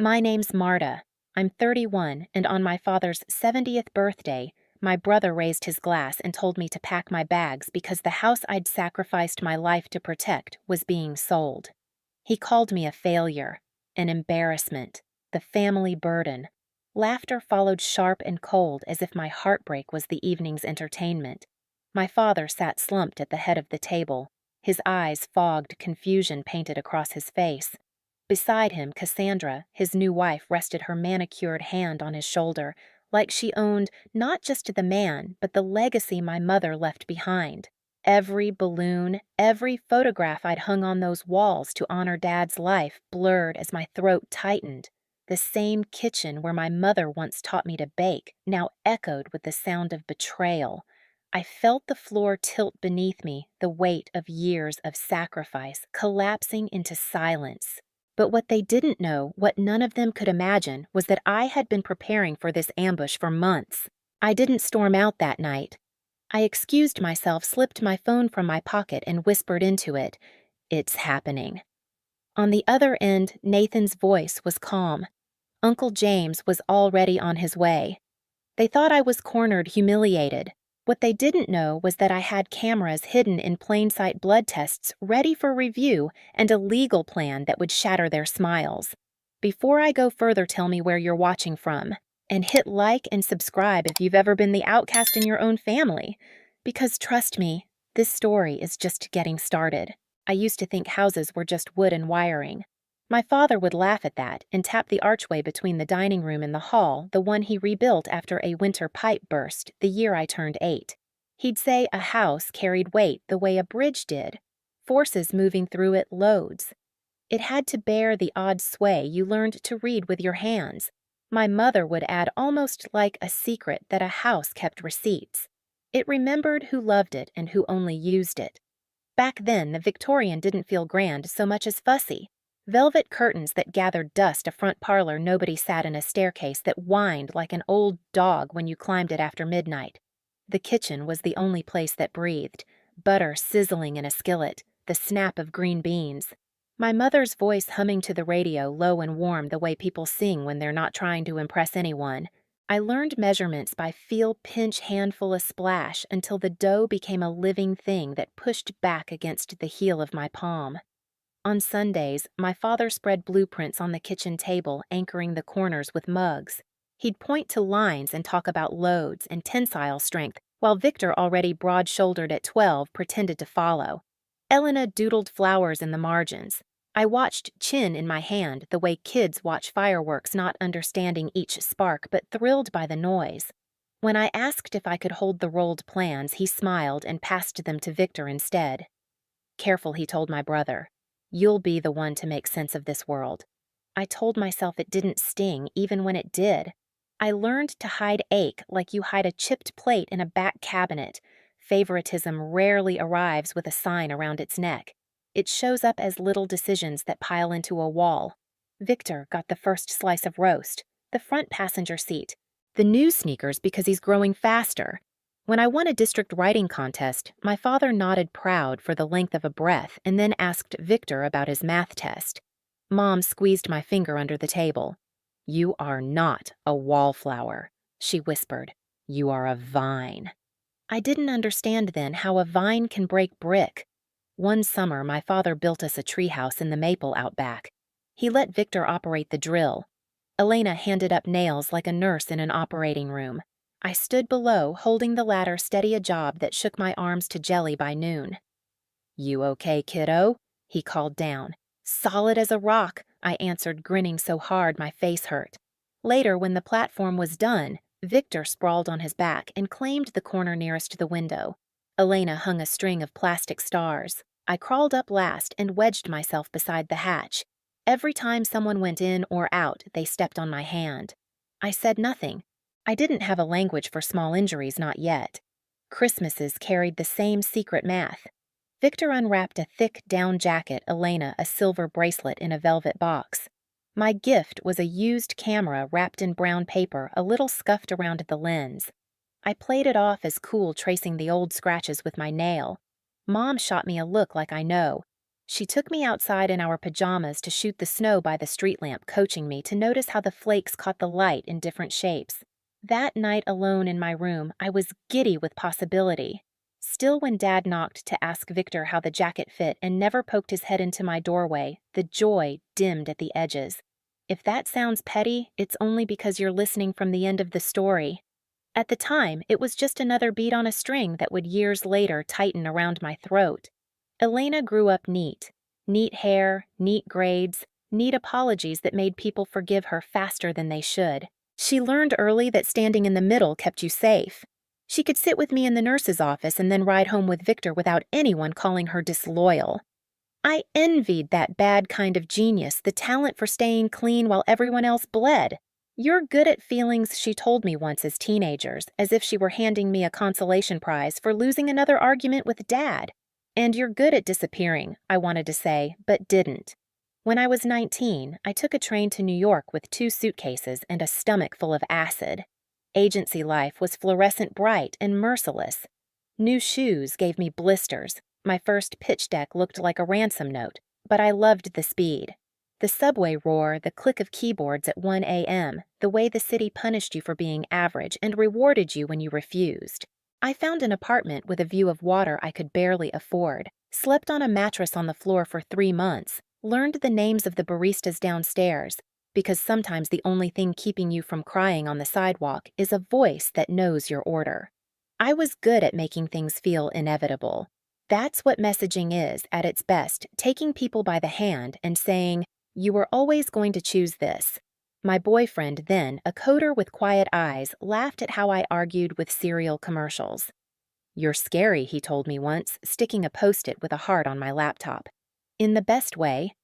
My name's Marta. I'm 31, and on my father's 70th birthday, my brother raised his glass and told me to pack my bags because the house I'd sacrificed my life to protect was being sold. He called me a failure, an embarrassment, the family burden. Laughter followed sharp and cold as if my heartbreak was the evening's entertainment. My father sat slumped at the head of the table, his eyes fogged, confusion painted across his face. Beside him, Cassandra, his new wife, rested her manicured hand on his shoulder, like she owned not just the man, but the legacy my mother left behind. Every balloon, every photograph I'd hung on those walls to honor Dad's life blurred as my throat tightened. The same kitchen where my mother once taught me to bake now echoed with the sound of betrayal. I felt the floor tilt beneath me, the weight of years of sacrifice collapsing into silence. But what they didn't know, what none of them could imagine, was that I had been preparing for this ambush for months. I didn't storm out that night. I excused myself, slipped my phone from my pocket, and whispered into it, "It's happening." On the other end, Nathan's voice was calm. Uncle James was already on his way. They thought I was cornered, humiliated. What they didn't know was that I had cameras hidden in plain sight blood tests ready for review and a legal plan that would shatter their smiles. Before I go further, tell me where you're watching from. And hit like and subscribe if you've ever been the outcast in your own family. Because trust me, this story is just getting started. I used to think houses were just wood and wiring. My father would laugh at that and tap the archway between the dining room and the hall, the one he rebuilt after a winter pipe burst the year I turned 8. He'd say a house carried weight the way a bridge did, forces moving through it loads. It had to bear the odd sway you learned to read with your hands. My mother would add, almost like a secret, that a house kept receipts. It remembered who loved it and who only used it. Back then, the Victorian didn't feel grand so much as fussy. Velvet curtains that gathered dust, a front parlor nobody sat in, a staircase that whined like an old dog when you climbed it after midnight. The kitchen was the only place that breathed, butter sizzling in a skillet, the snap of green beans. My mother's voice humming to the radio, low and warm the way people sing when they're not trying to impress anyone. I learned measurements by feel, pinch, handful, a splash until the dough became a living thing that pushed back against the heel of my palm. On Sundays, my father spread blueprints on the kitchen table, anchoring the corners with mugs. He'd point to lines and talk about loads and tensile strength, while Victor, already broad-shouldered at 12, pretended to follow. Elena doodled flowers in the margins. I watched, chin in my hand, the way kids watch fireworks, not understanding each spark but thrilled by the noise. When I asked if I could hold the rolled plans, he smiled and passed them to Victor instead. "Careful," he told my brother. "You'll be the one to make sense of this world." I told myself it didn't sting, even when it did. I learned to hide ache like you hide a chipped plate in a back cabinet. Favoritism rarely arrives with a sign around its neck. It shows up as little decisions that pile into a wall. Victor got the first slice of roast, the front passenger seat, the new sneakers because he's growing faster. When I won a district writing contest, my father nodded proud for the length of a breath and then asked Victor about his math test. Mom squeezed my finger under the table. "You are not a wallflower," she whispered. "You are a vine." I didn't understand then how a vine can break brick. One summer, my father built us a treehouse in the maple out back. He let Victor operate the drill. Elena handed up nails like a nurse in an operating room. I stood below, holding the ladder steady, a job that shook my arms to jelly by noon. "You okay, kiddo?" he called down. "Solid as a rock," I answered, grinning so hard my face hurt. Later, when the platform was done, Victor sprawled on his back and claimed the corner nearest the window. Elena hung a string of plastic stars. I crawled up last and wedged myself beside the hatch. Every time someone went in or out, they stepped on my hand. I said nothing. I didn't have a language for small injuries, not yet. Christmases carried the same secret math. Victor unwrapped a thick down jacket, Elena a silver bracelet in a velvet box. My gift was a used camera wrapped in brown paper, a little scuffed around the lens. I played it off as cool, tracing the old scratches with my nail. Mom shot me a look like I know. She took me outside in our pajamas to shoot the snow by the street lamp, coaching me to notice how the flakes caught the light in different shapes. That night alone in my room, I was giddy with possibility. Still, when Dad knocked to ask Victor how the jacket fit and never poked his head into my doorway, the joy dimmed at the edges. If that sounds petty, it's only because you're listening from the end of the story. At the time, it was just another bead on a string that would years later tighten around my throat. Elena grew up neat. Neat hair, neat grades, neat apologies that made people forgive her faster than they should. She learned early that standing in the middle kept you safe. She could sit with me in the nurse's office and then ride home with Victor without anyone calling her disloyal. I envied that bad kind of genius, the talent for staying clean while everyone else bled. "You're good at feelings," she told me once as teenagers, as if she were handing me a consolation prize for losing another argument with Dad. "And you're good at disappearing," I wanted to say, but didn't. When I was 19, I took a train to New York with 2 suitcases and a stomach full of acid. Agency life was fluorescent bright and merciless. New shoes gave me blisters. My first pitch deck looked like a ransom note, but I loved the speed. The subway roar, the click of keyboards at 1 a.m., the way the city punished you for being average and rewarded you when you refused. I found an apartment with a view of water I could barely afford, slept on a mattress on the floor for 3 months, learned the names of the baristas downstairs, because sometimes the only thing keeping you from crying on the sidewalk is a voice that knows your order. I was good at making things feel inevitable. That's what messaging is at its best, taking people by the hand and saying, "You were always going to choose this." My boyfriend then, a coder with quiet eyes, laughed at how I argued with cereal commercials. "You're scary," he told me once, sticking a Post-it with a heart on my laptop. In the best way.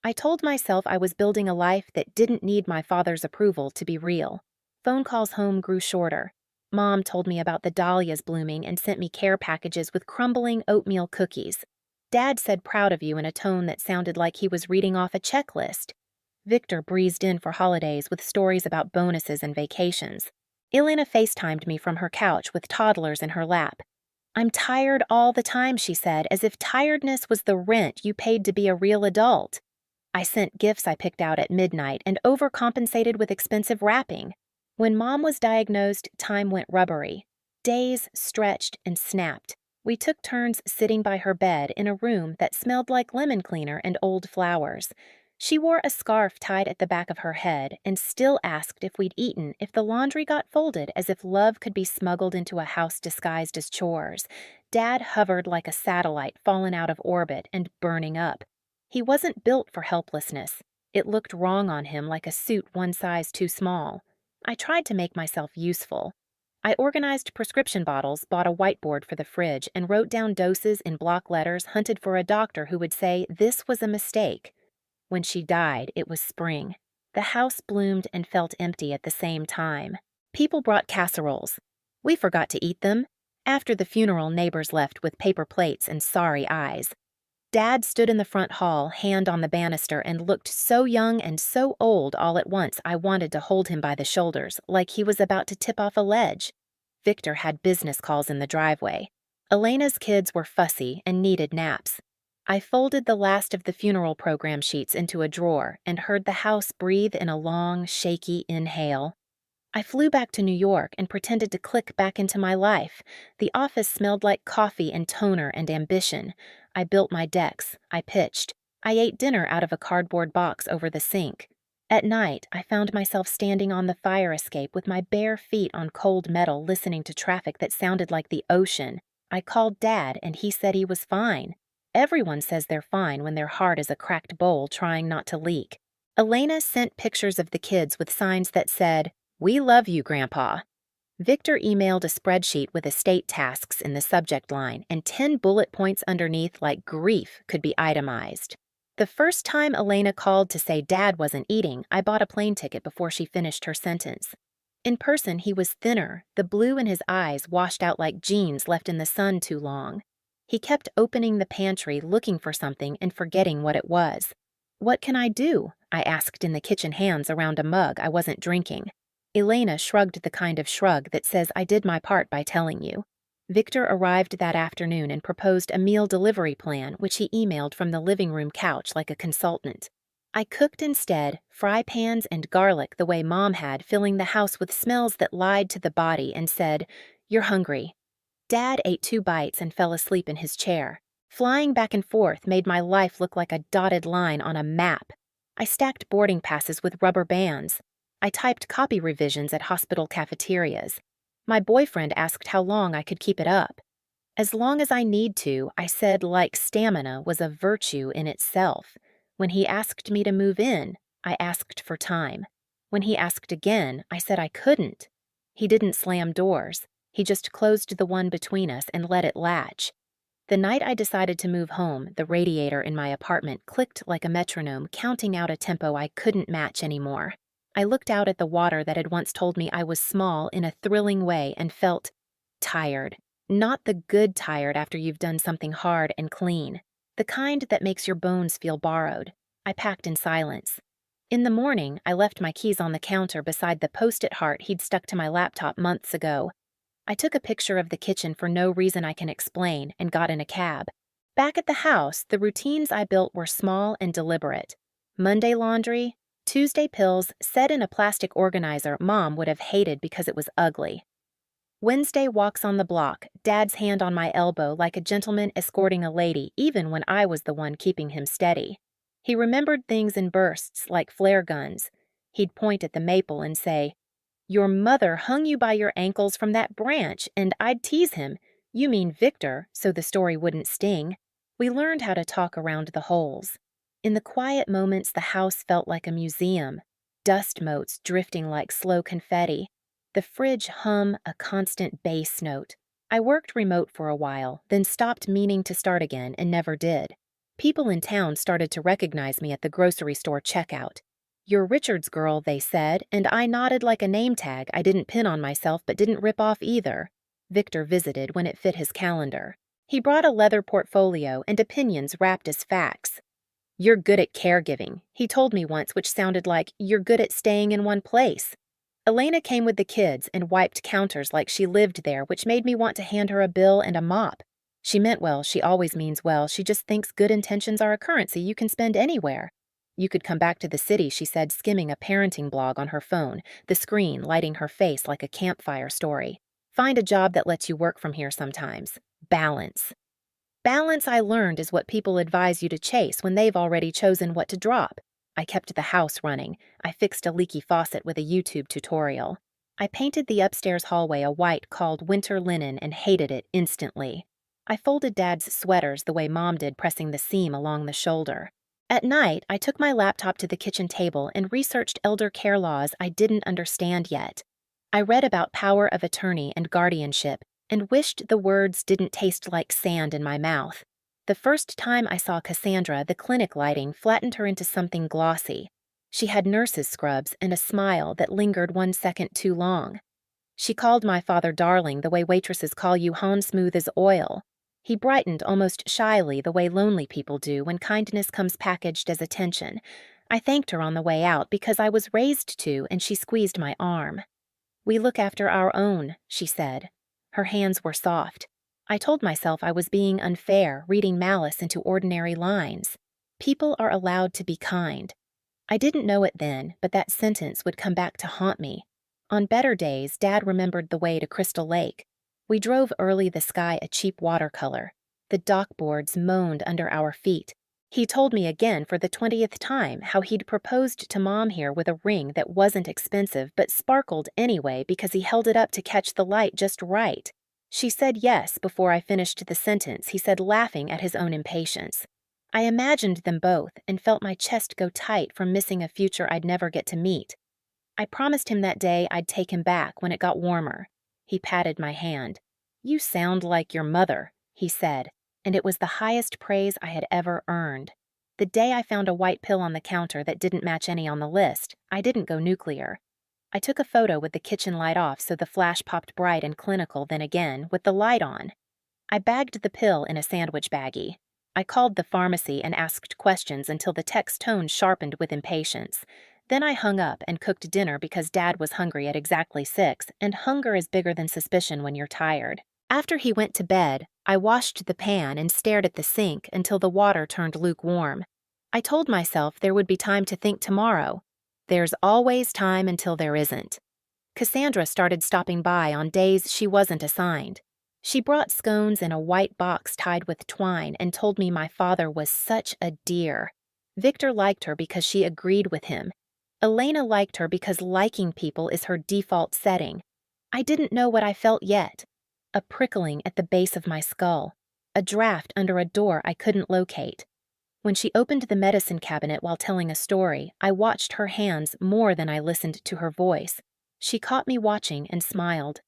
I told myself I was building a life that didn't need my father's approval to be real. Phone calls home grew shorter. Mom told me about the dahlias blooming and sent me care packages with crumbling oatmeal cookies. Dad said "proud of you" in a tone that sounded like he was reading off a checklist. Victor breezed in for holidays with stories about bonuses and vacations. Elena FaceTimed me from her couch with toddlers in her lap. "I'm tired all the time," she said, as if tiredness was the rent you paid to be a real adult. I sent gifts I picked out at midnight and overcompensated with expensive wrapping. When Mom was diagnosed, time went rubbery. Days stretched and snapped. We took turns sitting by her bed in a room that smelled like lemon cleaner and old flowers. She wore a scarf tied at the back of her head and still asked if we'd eaten if the laundry got folded, as if love could be smuggled into a house disguised as chores. Dad hovered like a satellite fallen out of orbit and burning up. He wasn't built for helplessness. It looked wrong on him, like a suit one size too small. I tried to make myself useful. I organized prescription bottles, bought a whiteboard for the fridge, and wrote down doses in block letters, hunted for a doctor who would say this was a mistake. When she died, it was spring. The house bloomed and felt empty at the same time. People brought casseroles. We forgot to eat them. After the funeral, neighbors left with paper plates and sorry eyes. Dad stood in the front hall, hand on the banister, and looked so young and so old all at once I wanted to hold him by the shoulders, like he was about to tip off a ledge. Victor had business calls in the driveway. Elena's kids were fussy and needed naps. I folded the last of the funeral program sheets into a drawer and heard the house breathe in a long, shaky inhale. I flew back to New York and pretended to click back into my life. The office smelled like coffee and toner and ambition. I built my decks. I pitched. I ate dinner out of a cardboard box over the sink. At night, I found myself standing on the fire escape with my bare feet on cold metal, listening to traffic that sounded like the ocean. I called Dad, and he said he was fine. Everyone says they're fine when their heart is a cracked bowl trying not to leak. Elena sent pictures of the kids with signs that said, "We love you, Grandpa." Victor emailed a spreadsheet with estate tasks in the subject line, and 10 bullet points underneath like grief could be itemized. The first time Elena called to say Dad wasn't eating, I bought a plane ticket before she finished her sentence. In person, he was thinner, the blue in his eyes washed out like jeans left in the sun too long. He kept opening the pantry, looking for something and forgetting what it was. "What can I do?" I asked in the kitchen hands around a mug I wasn't drinking. Elena shrugged the kind of shrug that says I did my part by telling you. Victor arrived that afternoon and proposed a meal delivery plan, which he emailed from the living room couch like a consultant. I cooked instead, fry pans and garlic the way Mom had, filling the house with smells that lied to the body and said, "You're hungry." Dad ate 2 bites and fell asleep in his chair. Flying back and forth made my life look like a dotted line on a map. I stacked boarding passes with rubber bands. I typed copy revisions at hospital cafeterias. My boyfriend asked how long I could keep it up. As long as I need to, I said, like stamina was a virtue in itself. When he asked me to move in, I asked for time. When he asked again, I said I couldn't. He didn't slam doors. He just closed the one between us and let it latch. The night I decided to move home, the radiator in my apartment clicked like a metronome, counting out a tempo I couldn't match anymore. I looked out at the water that had once told me I was small in a thrilling way and felt tired. Not the good tired after you've done something hard and clean. The kind that makes your bones feel borrowed. I packed in silence. In the morning, I left my keys on the counter beside the post-it heart he'd stuck to my laptop months ago. I took a picture of the kitchen for no reason I can explain and got in a cab. Back at the house, the routines I built were small and deliberate. Monday laundry, Tuesday pills set in a plastic organizer Mom would have hated because it was ugly. Wednesday walks on the block, Dad's hand on my elbow like a gentleman escorting a lady even when I was the one keeping him steady. He remembered things in bursts like flare guns. He'd point at the maple and say, "Your mother hung you by your ankles from that branch," and I'd tease him, "You mean Victor," so the story wouldn't sting. We learned how to talk around the holes. In the quiet moments, the house felt like a museum, dust motes drifting like slow confetti. The fridge hum a constant bass note. I worked remote for a while, then stopped meaning to start again and never did. People in town started to recognize me at the grocery store checkout. "You're Richard's girl," they said, and I nodded like a name tag I didn't pin on myself but didn't rip off either. Victor visited when it fit his calendar. He brought a leather portfolio and opinions wrapped as facts. "You're good at caregiving," he told me once, which sounded like, "You're good at staying in one place." Elena came with the kids and wiped counters like she lived there, which made me want to hand her a bill and a mop. She meant well, she always means well, she just thinks good intentions are a currency you can spend anywhere. "You could come back to the city," she said, skimming a parenting blog on her phone, the screen lighting her face like a campfire story. "Find a job that lets you work from here sometimes. Balance." Balance, I learned, is what people advise you to chase when they've already chosen what to drop. I kept the house running. I fixed a leaky faucet with a YouTube tutorial. I painted the upstairs hallway a white called winter linen and hated it instantly. I folded Dad's sweaters the way Mom did, pressing the seam along the shoulder. At night, I took my laptop to the kitchen table and researched elder care laws I didn't understand yet. I read about power of attorney and guardianship and wished the words didn't taste like sand in my mouth. The first time I saw Cassandra, the clinic lighting flattened her into something glossy. She had nurse's scrubs and a smile that lingered 1 second too long. She called my father darling the way waitresses call you "Han smooth as oil." He brightened almost shyly the way lonely people do when kindness comes packaged as attention. I thanked her on the way out because I was raised to, and she squeezed my arm. "We look after our own," she said. Her hands were soft. I told myself I was being unfair, reading malice into ordinary lines. People are allowed to be kind. I didn't know it then, but that sentence would come back to haunt me. On better days, Dad remembered the way to Crystal Lake. We drove early, the sky a cheap watercolor. The dock boards moaned under our feet. He told me again for the 20th time how he'd proposed to Mom here with a ring that wasn't expensive but sparkled anyway because he held it up to catch the light just right. She said yes before I finished the sentence, he said, laughing at his own impatience. I imagined them both and felt my chest go tight from missing a future I'd never get to meet. I promised him that day I'd take him back when it got warmer. He patted my hand. "You sound like your mother," he said, and it was the highest praise I had ever earned. The day I found a white pill on the counter that didn't match any on the list, I didn't go nuclear. I took a photo with the kitchen light off so the flash popped bright and clinical, then again, with the light on. I bagged the pill in a sandwich baggie. I called the pharmacy and asked questions until the tech's tone sharpened with impatience. Then I hung up and cooked dinner because Dad was hungry at exactly 6, and hunger is bigger than suspicion when you're tired. After he went to bed, I washed the pan and stared at the sink until the water turned lukewarm. I told myself there would be time to think tomorrow. There's always time until there isn't. Cassandra started stopping by on days she wasn't assigned. She brought scones in a white box tied with twine and told me my father was such a dear. Victor liked her because she agreed with him. Elena liked her because liking people is her default setting. I didn't know what I felt yet. A prickling at the base of my skull. A draft under a door I couldn't locate. When she opened the medicine cabinet while telling a story, I watched her hands more than I listened to her voice. She caught me watching and smiled.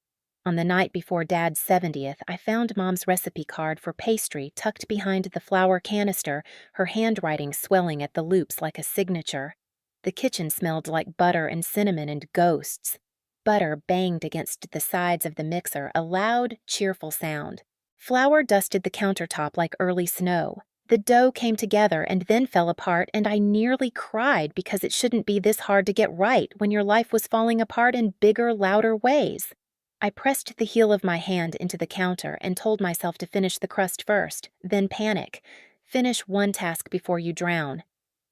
On the night before Dad's 70th, I found Mom's recipe card for pastry tucked behind the flour canister, her handwriting swelling at the loops like a signature. The kitchen smelled like butter and cinnamon and ghosts. Butter banged against the sides of the mixer, a loud, cheerful sound. Flour dusted the countertop like early snow. The dough came together and then fell apart, and I nearly cried because it shouldn't be this hard to get right when your life was falling apart in bigger, louder ways. I pressed the heel of my hand into the counter and told myself to finish the crust first, then panic. Finish one task before you drown.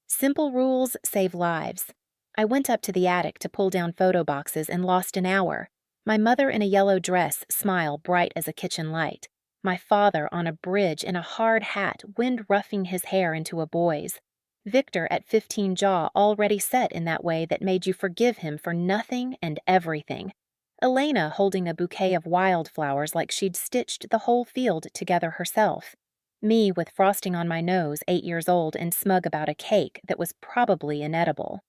Simple rules save lives. I went up to the attic to pull down photo boxes and lost an hour. My mother in a yellow dress, smile bright as a kitchen light. My father on a bridge in a hard hat, wind roughing his hair into a boy's. Victor at 15, jaw already set in that way that made you forgive him for nothing and everything. Elena holding a bouquet of wildflowers like she'd stitched the whole field together herself. Me with frosting on my nose, 8 years old and smug about a cake that was probably inedible.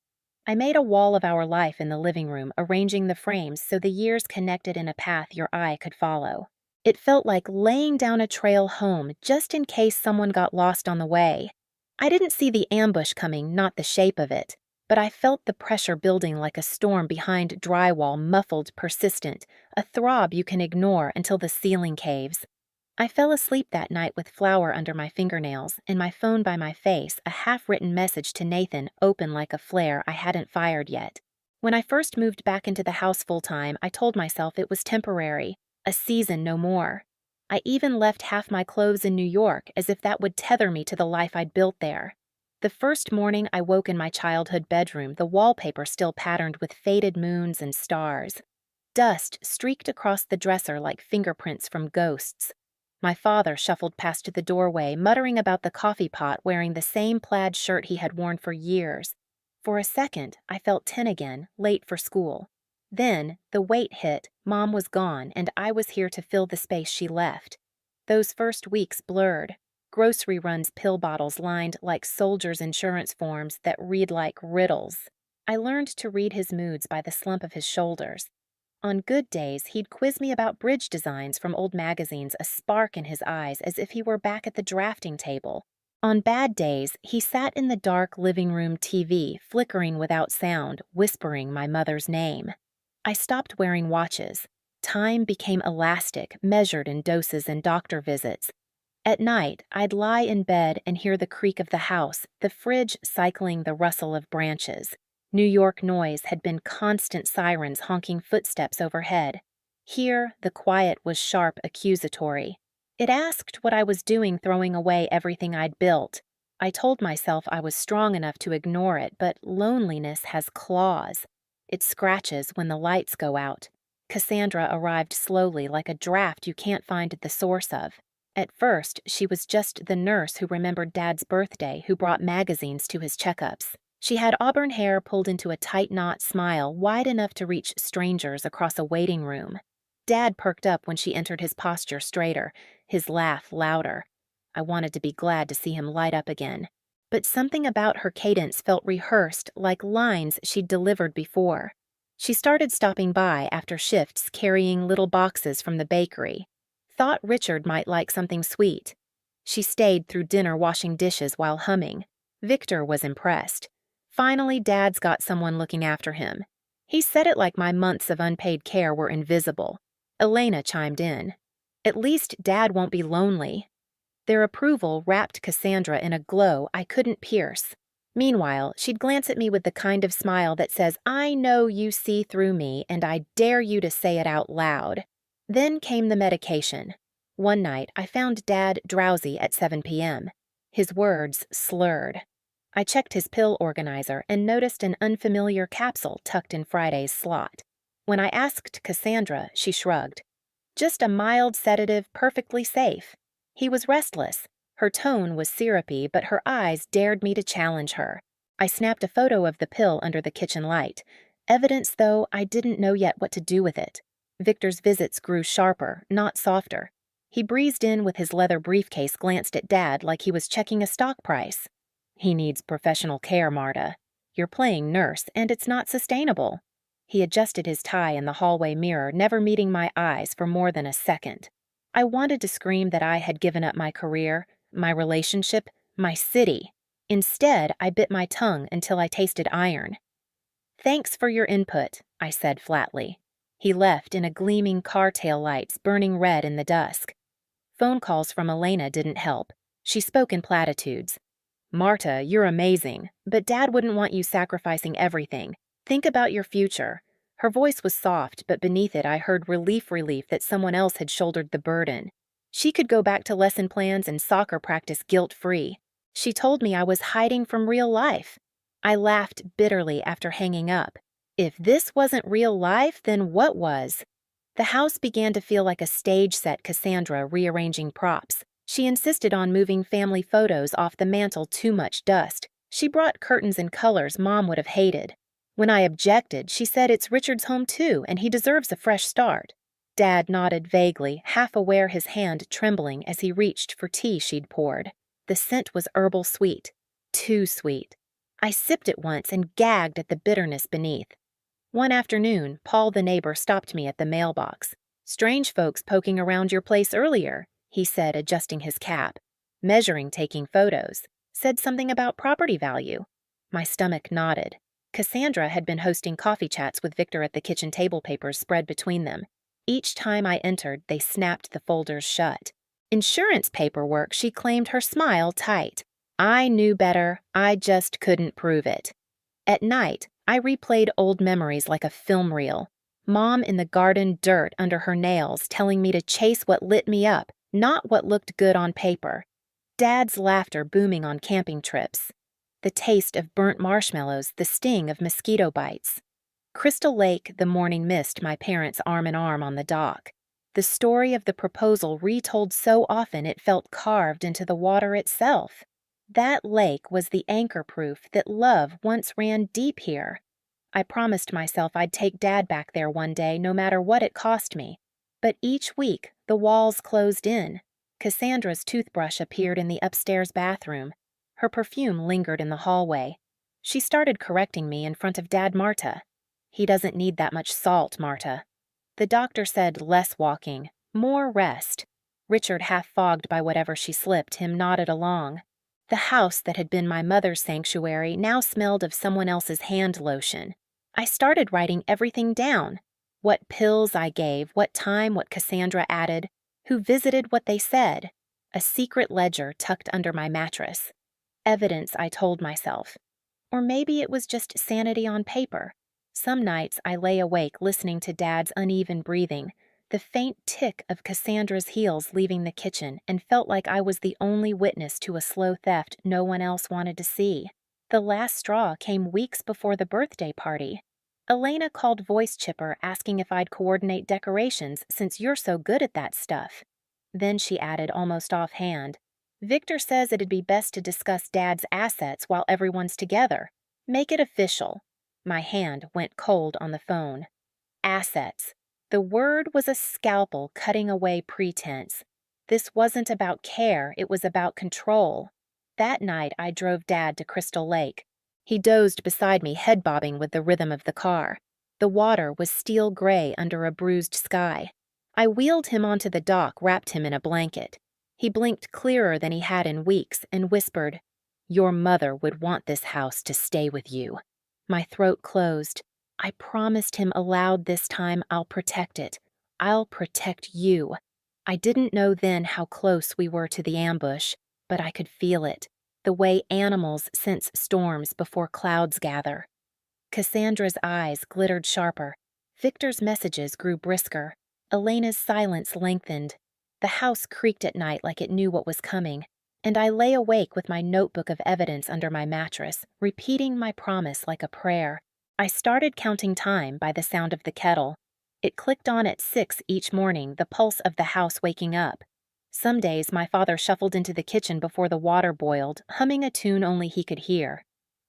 I made a wall of our life in the living room, arranging the frames so the years connected in a path your eye could follow. It felt like laying down a trail home just in case someone got lost on the way. I didn't see the ambush coming, not the shape of it, but I felt the pressure building like a storm behind drywall, muffled, persistent, a throb you can ignore until the ceiling caves. I fell asleep that night with flour under my fingernails and my phone by my face, a half-written message to Nathan open like a flare I hadn't fired yet. When I first moved back into the house full-time, I told myself it was temporary. A season, no more. I even left half my clothes in New York as if that would tether me to the life I'd built there. The first morning I woke in my childhood bedroom, the wallpaper still patterned with faded moons and stars. Dust streaked across the dresser like fingerprints from ghosts. My father shuffled past the doorway, muttering about the coffee pot, wearing the same plaid shirt he had worn for years. For a second, I felt 10 again, late for school. Then, the weight hit, Mom was gone, and I was here to fill the space she left. Those first weeks blurred. Grocery runs, pill bottles lined like soldiers' insurance forms that read like riddles. I learned to read his moods by the slump of his shoulders. On good days, he'd quiz me about bridge designs from old magazines, a spark in his eyes as if he were back at the drafting table. On bad days, he sat in the dark living room TV, flickering without sound, whispering my mother's name. I stopped wearing watches. Time became elastic, measured in doses and doctor visits. At night, I'd lie in bed and hear the creak of the house, the fridge cycling the rustle of branches. New York noise had been constant sirens honking footsteps overhead. Here, the quiet was sharp, accusatory. It asked what I was doing throwing away everything I'd built. I told myself I was strong enough to ignore it, but loneliness has claws. It scratches when the lights go out. Cassandra arrived slowly, like a draft you can't find the source of. At first, she was just the nurse who remembered Dad's birthday, who brought magazines to his checkups. She had auburn hair pulled into a tight-knot smile wide enough to reach strangers across a waiting room. Dad perked up when she entered, his posture straighter, his laugh louder. I wanted to be glad to see him light up again. But something about her cadence felt rehearsed, like lines she'd delivered before. She started stopping by after shifts, carrying little boxes from the bakery. Thought Richard might like something sweet. She stayed through dinner washing dishes while humming. Victor was impressed. Finally, Dad's got someone looking after him. He said it like my months of unpaid care were invisible. Elena chimed in. At least Dad won't be lonely. Their approval wrapped Cassandra in a glow I couldn't pierce. Meanwhile, she'd glance at me with the kind of smile that says, I know you see through me, and I dare you to say it out loud. Then came the medication. One night, I found Dad drowsy at 7 p.m. His words slurred. I checked his pill organizer and noticed an unfamiliar capsule tucked in Friday's slot. When I asked Cassandra, she shrugged. Just a mild sedative, perfectly safe. He was restless. Her tone was syrupy, but her eyes dared me to challenge her. I snapped a photo of the pill under the kitchen light. Evidence, though, I didn't know yet what to do with it. Victor's visits grew sharper, not softer. He breezed in with his leather briefcase, glanced at Dad like he was checking a stock price. He needs professional care, Marta. You're playing nurse, and it's not sustainable. He adjusted his tie in the hallway mirror, never meeting my eyes for more than a second. I wanted to scream that I had given up my career, my relationship, my city. Instead, I bit my tongue until I tasted iron. Thanks for your input, I said flatly. He left in a gleaming car tail lights burning red in the dusk. Phone calls from Elena didn't help. She spoke in platitudes. Marta, you're amazing, but Dad wouldn't want you sacrificing everything. Think about your future. Her voice was soft, but beneath it I heard relief that someone else had shouldered the burden. She could go back to lesson plans and soccer practice guilt-free. She told me I was hiding from real life. I laughed bitterly after hanging up. If this wasn't real life, then what was? The house began to feel like a stage set, Cassandra rearranging props. She insisted on moving family photos off the mantel, too much dust. She brought curtains in colors Mom would have hated. When I objected, she said it's Richard's home too, and he deserves a fresh start. Dad nodded vaguely, half aware, his hand trembling as he reached for tea she'd poured. The scent was herbal sweet. Too sweet. I sipped it once and gagged at the bitterness beneath. One afternoon, Paul the neighbor stopped me at the mailbox. Strange folks poking around your place earlier, he said, adjusting his cap. Measuring, taking photos. Said something about property value. My stomach nodded. Cassandra had been hosting coffee chats with Victor at the kitchen table, papers spread between them. Each time I entered, they snapped the folders shut. Insurance paperwork, she claimed, her smile tight. I knew better, I just couldn't prove it. At night, I replayed old memories like a film reel. Mom in the garden, dirt under her nails, telling me to chase what lit me up, not what looked good on paper. Dad's laughter booming on camping trips. The taste of burnt marshmallows, the sting of mosquito bites. Crystal Lake, the morning mist, my parents arm in arm on the dock. The story of the proposal retold so often it felt carved into the water itself. That lake was the anchor proof that love once ran deep here. I promised myself I'd take Dad back there one day, no matter what it cost me. But each week, the walls closed in. Cassandra's toothbrush appeared in the upstairs bathroom. Her perfume lingered in the hallway. She started correcting me in front of Dad. Marta. He doesn't need that much salt, Marta. The doctor said less walking, more rest. Richard, half fogged by whatever she slipped him, nodded along. The house that had been my mother's sanctuary now smelled of someone else's hand lotion. I started writing everything down. What pills I gave, what time, what Cassandra added, who visited, what they said. A secret ledger tucked under my mattress. Evidence, I told myself. Or maybe it was just sanity on paper. Some nights I lay awake listening to Dad's uneven breathing, the faint tick of Cassandra's heels leaving the kitchen, and felt like I was the only witness to a slow theft no one else wanted to see. The last straw came weeks before the birthday party. Elena called Voice Chipper asking if I'd coordinate decorations since you're so good at that stuff. Then she added almost offhand, Victor says it'd be best to discuss Dad's assets while everyone's together. Make it official. My hand went cold on the phone. Assets. The word was a scalpel cutting away pretense. This wasn't about care, it was about control. That night I drove Dad to Crystal Lake. He dozed beside me, head bobbing with the rhythm of the car. The water was steel gray under a bruised sky. I wheeled him onto the dock, wrapped him in a blanket. He blinked clearer than he had in weeks and whispered, Your mother would want this house to stay with you. My throat closed. I promised him aloud this time I'll protect it. I'll protect you. I didn't know then how close we were to the ambush, but I could feel it, the way animals sense storms before clouds gather. Cassandra's eyes glittered sharper. Victor's messages grew brisker. Elena's silence lengthened. The house creaked at night like it knew what was coming, and I lay awake with my notebook of evidence under my mattress, repeating my promise like a prayer. I started counting time by the sound of the kettle. It clicked on at 6 each morning, the pulse of the house waking up. Some days my father shuffled into the kitchen before the water boiled, humming a tune only he could hear.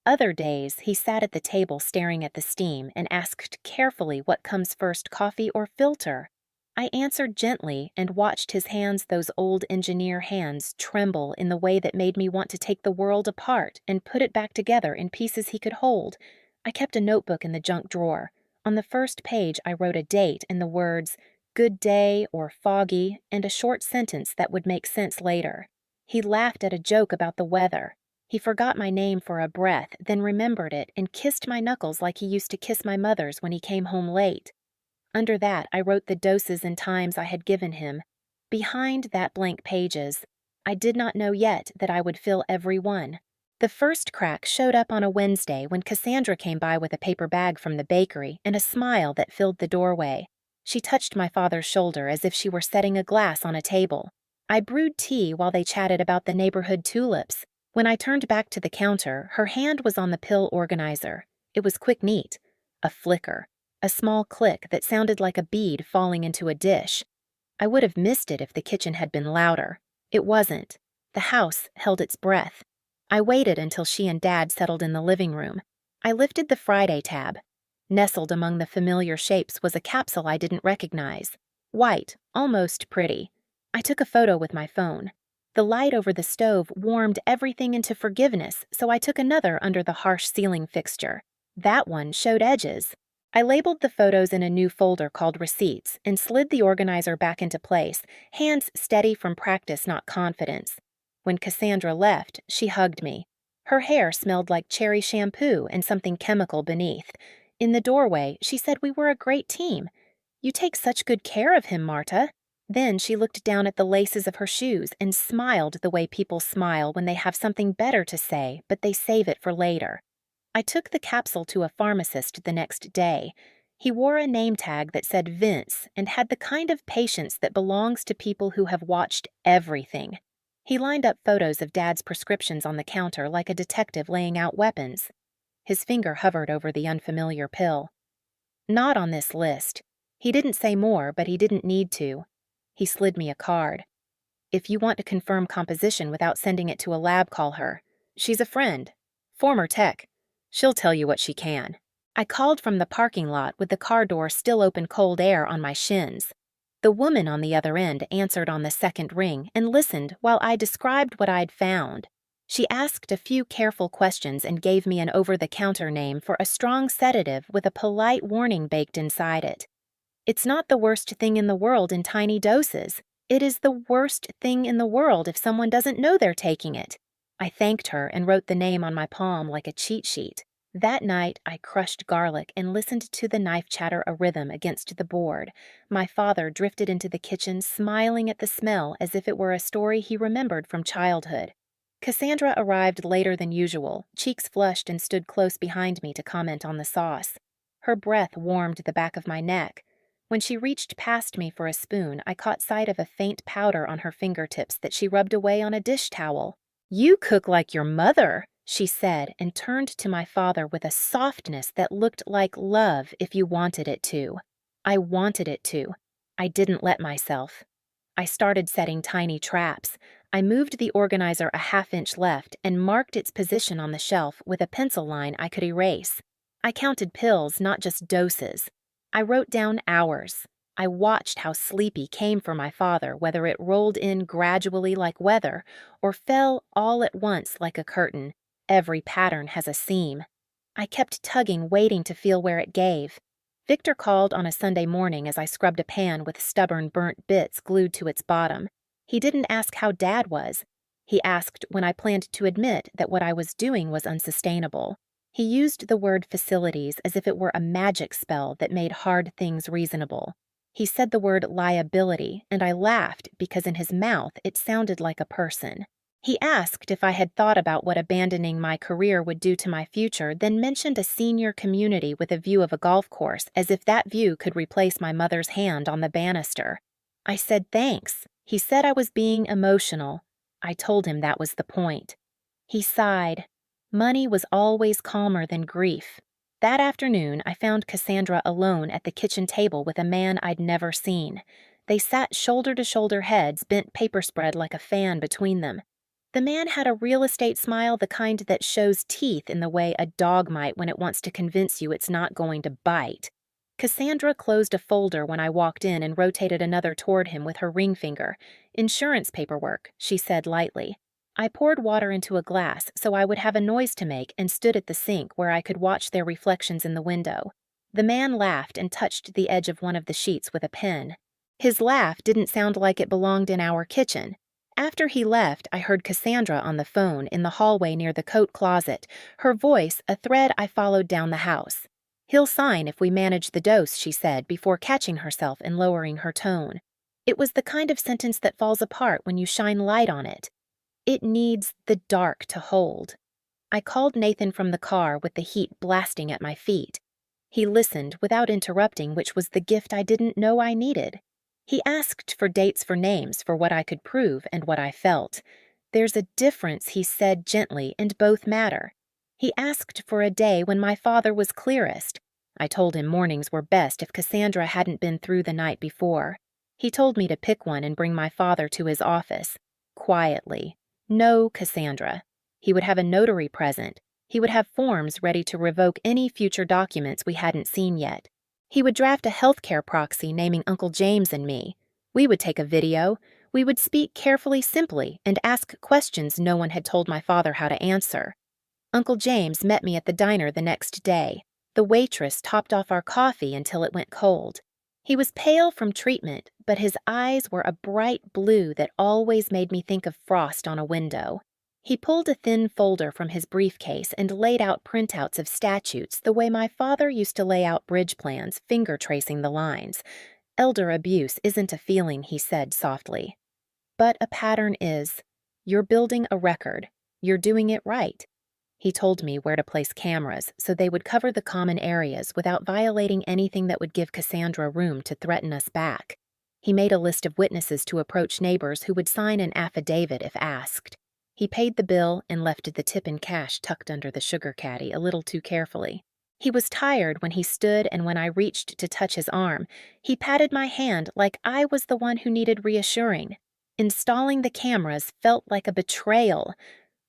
Other days he sat at the table staring at the steam and asked carefully what comes first, coffee or filter. I answered gently and watched his hands, those old engineer hands, tremble in the way that made me want to take the world apart and put it back together in pieces he could hold. I kept a notebook in the junk drawer. On the first page I wrote a date and the words, "good day" or "foggy," and a short sentence that would make sense later. He laughed at a joke about the weather. He forgot my name for a breath, then remembered it and kissed my knuckles like he used to kiss my mother's when he came home late. Under that, I wrote the doses and times I had given him. Behind that blank pages, I did not know yet that I would fill every one. The first crack showed up on a Wednesday when Cassandra came by with a paper bag from the bakery and a smile that filled the doorway. She touched my father's shoulder as if she were setting a glass on a table. I brewed tea while they chatted about the neighborhood tulips. When I turned back to the counter, her hand was on the pill organizer. It was quick neat. A flicker. A small click that sounded like a bead falling into a dish. I would have missed it if the kitchen had been louder. It wasn't. The house held its breath. I waited until she and Dad settled in the living room. I lifted the Friday tab. Nestled among the familiar shapes was a capsule I didn't recognize. White, almost pretty. I took a photo with my phone. The light over the stove warmed everything into forgiveness, so I took another under the harsh ceiling fixture. That one showed edges. I labeled the photos in a new folder called Receipts and slid the organizer back into place, hands steady from practice, not confidence. When Cassandra left, she hugged me. Her hair smelled like cherry shampoo and something chemical beneath. In the doorway, she said we were a great team. "You take such good care of him, Marta." Then she looked down at the laces of her shoes and smiled the way people smile when they have something better to say, but they save it for later. I took the capsule to a pharmacist the next day. He wore a name tag that said Vince and had the kind of patience that belongs to people who have watched everything. He lined up photos of Dad's prescriptions on the counter like a detective laying out weapons. His finger hovered over the unfamiliar pill. "Not on this list." He didn't say more, but he didn't need to. He slid me a card. "If you want to confirm composition without sending it to a lab, call her. She's a friend. Former tech. She'll tell you what she can." I called from the parking lot with the car door still open, cold air on my shins. The woman on the other end answered on the second ring and listened while I described what I'd found. She asked a few careful questions and gave me an over-the-counter name for a strong sedative with a polite warning baked inside it. "It's not the worst thing in the world in tiny doses. It is the worst thing in the world if someone doesn't know they're taking it." I thanked her and wrote the name on my palm like a cheat sheet. That night, I crushed garlic and listened to the knife chatter a rhythm against the board. My father drifted into the kitchen, smiling at the smell as if it were a story he remembered from childhood. Cassandra arrived later than usual, cheeks flushed, and stood close behind me to comment on the sauce. Her breath warmed the back of my neck. When she reached past me for a spoon, I caught sight of a faint powder on her fingertips that she rubbed away on a dish towel. "You cook like your mother," she said, and turned to my father with a softness that looked like love if you wanted it to. I wanted it to. I didn't let myself. I started setting tiny traps. I moved the organizer a half-inch left and marked its position on the shelf with a pencil line I could erase. I counted pills, not just doses. I wrote down hours. I watched how sleepy came for my father, whether it rolled in gradually like weather or fell all at once like a curtain. Every pattern has a seam. I kept tugging, waiting to feel where it gave. Victor called on a Sunday morning as I scrubbed a pan with stubborn burnt bits glued to its bottom. He didn't ask how Dad was. He asked when I planned to admit that what I was doing was unsustainable. He used the word facilities as if it were a magic spell that made hard things reasonable. He said the word liability, and I laughed because in his mouth it sounded like a person. He asked if I had thought about what abandoning my career would do to my future, then mentioned a senior community with a view of a golf course, as if that view could replace my mother's hand on the banister. I said thanks. He said I was being emotional. I told him that was the point. He sighed. Money was always calmer than grief. That afternoon, I found Cassandra alone at the kitchen table with a man I'd never seen. They sat shoulder-to-shoulder heads, bent paper spread like a fan between them. The man had a real estate smile, the kind that shows teeth in the way a dog might when it wants to convince you it's not going to bite. Cassandra closed a folder when I walked in and rotated another toward him with her ring finger. "Insurance paperwork," she said lightly. I poured water into a glass so I would have a noise to make and stood at the sink where I could watch their reflections in the window. The man laughed and touched the edge of one of the sheets with a pen. His laugh didn't sound like it belonged in our kitchen. After he left, I heard Cassandra on the phone in the hallway near the coat closet, her voice a thread I followed down the house. "He'll sign if we manage the dose," she said before catching herself and lowering her tone. It was the kind of sentence that falls apart when you shine light on it. It needs the dark to hold. I called Nathan from the car with the heat blasting at my feet. He listened without interrupting, which was the gift I didn't know I needed. He asked for dates for names for what I could prove and what I felt. "There's a difference," he said gently, "and both matter." He asked for a day when my father was clearest. I told him mornings were best if Cassandra hadn't been through the night before. He told me to pick one and bring my father to his office. Quietly. No Cassandra. He would have a notary present. He would have forms ready to revoke any future documents we hadn't seen yet. He would draft a healthcare proxy naming Uncle James and me. We would take a video. We would speak carefully, simply, and ask questions no one had told my father how to answer. Uncle James met me at the diner the next day. The waitress topped off our coffee until it went cold. He was pale from treatment, but his eyes were a bright blue that always made me think of frost on a window. He pulled a thin folder from his briefcase and laid out printouts of statutes the way my father used to lay out bridge plans, finger tracing the lines. "Elder abuse isn't a feeling," he said softly. "But a pattern is. You're building a record. You're doing it right." He told me where to place cameras so they would cover the common areas without violating anything that would give Cassandra room to threaten us back. He made a list of witnesses to approach neighbors who would sign an affidavit if asked. He paid the bill and left the tip in cash tucked under the sugar caddy a little too carefully. He was tired when he stood, and when I reached to touch his arm, he patted my hand like I was the one who needed reassuring. Installing the cameras felt like a betrayal.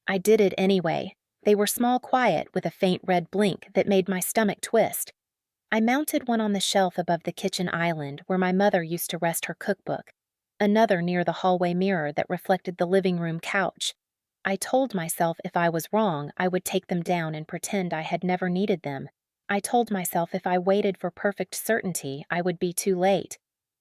I did it anyway. They were small, quiet, with a faint red blink that made my stomach twist. I mounted one on the shelf above the kitchen island where my mother used to rest her cookbook, another near the hallway mirror that reflected the living room couch. I told myself if I was wrong, I would take them down and pretend I had never needed them. I told myself if I waited for perfect certainty, I would be too late.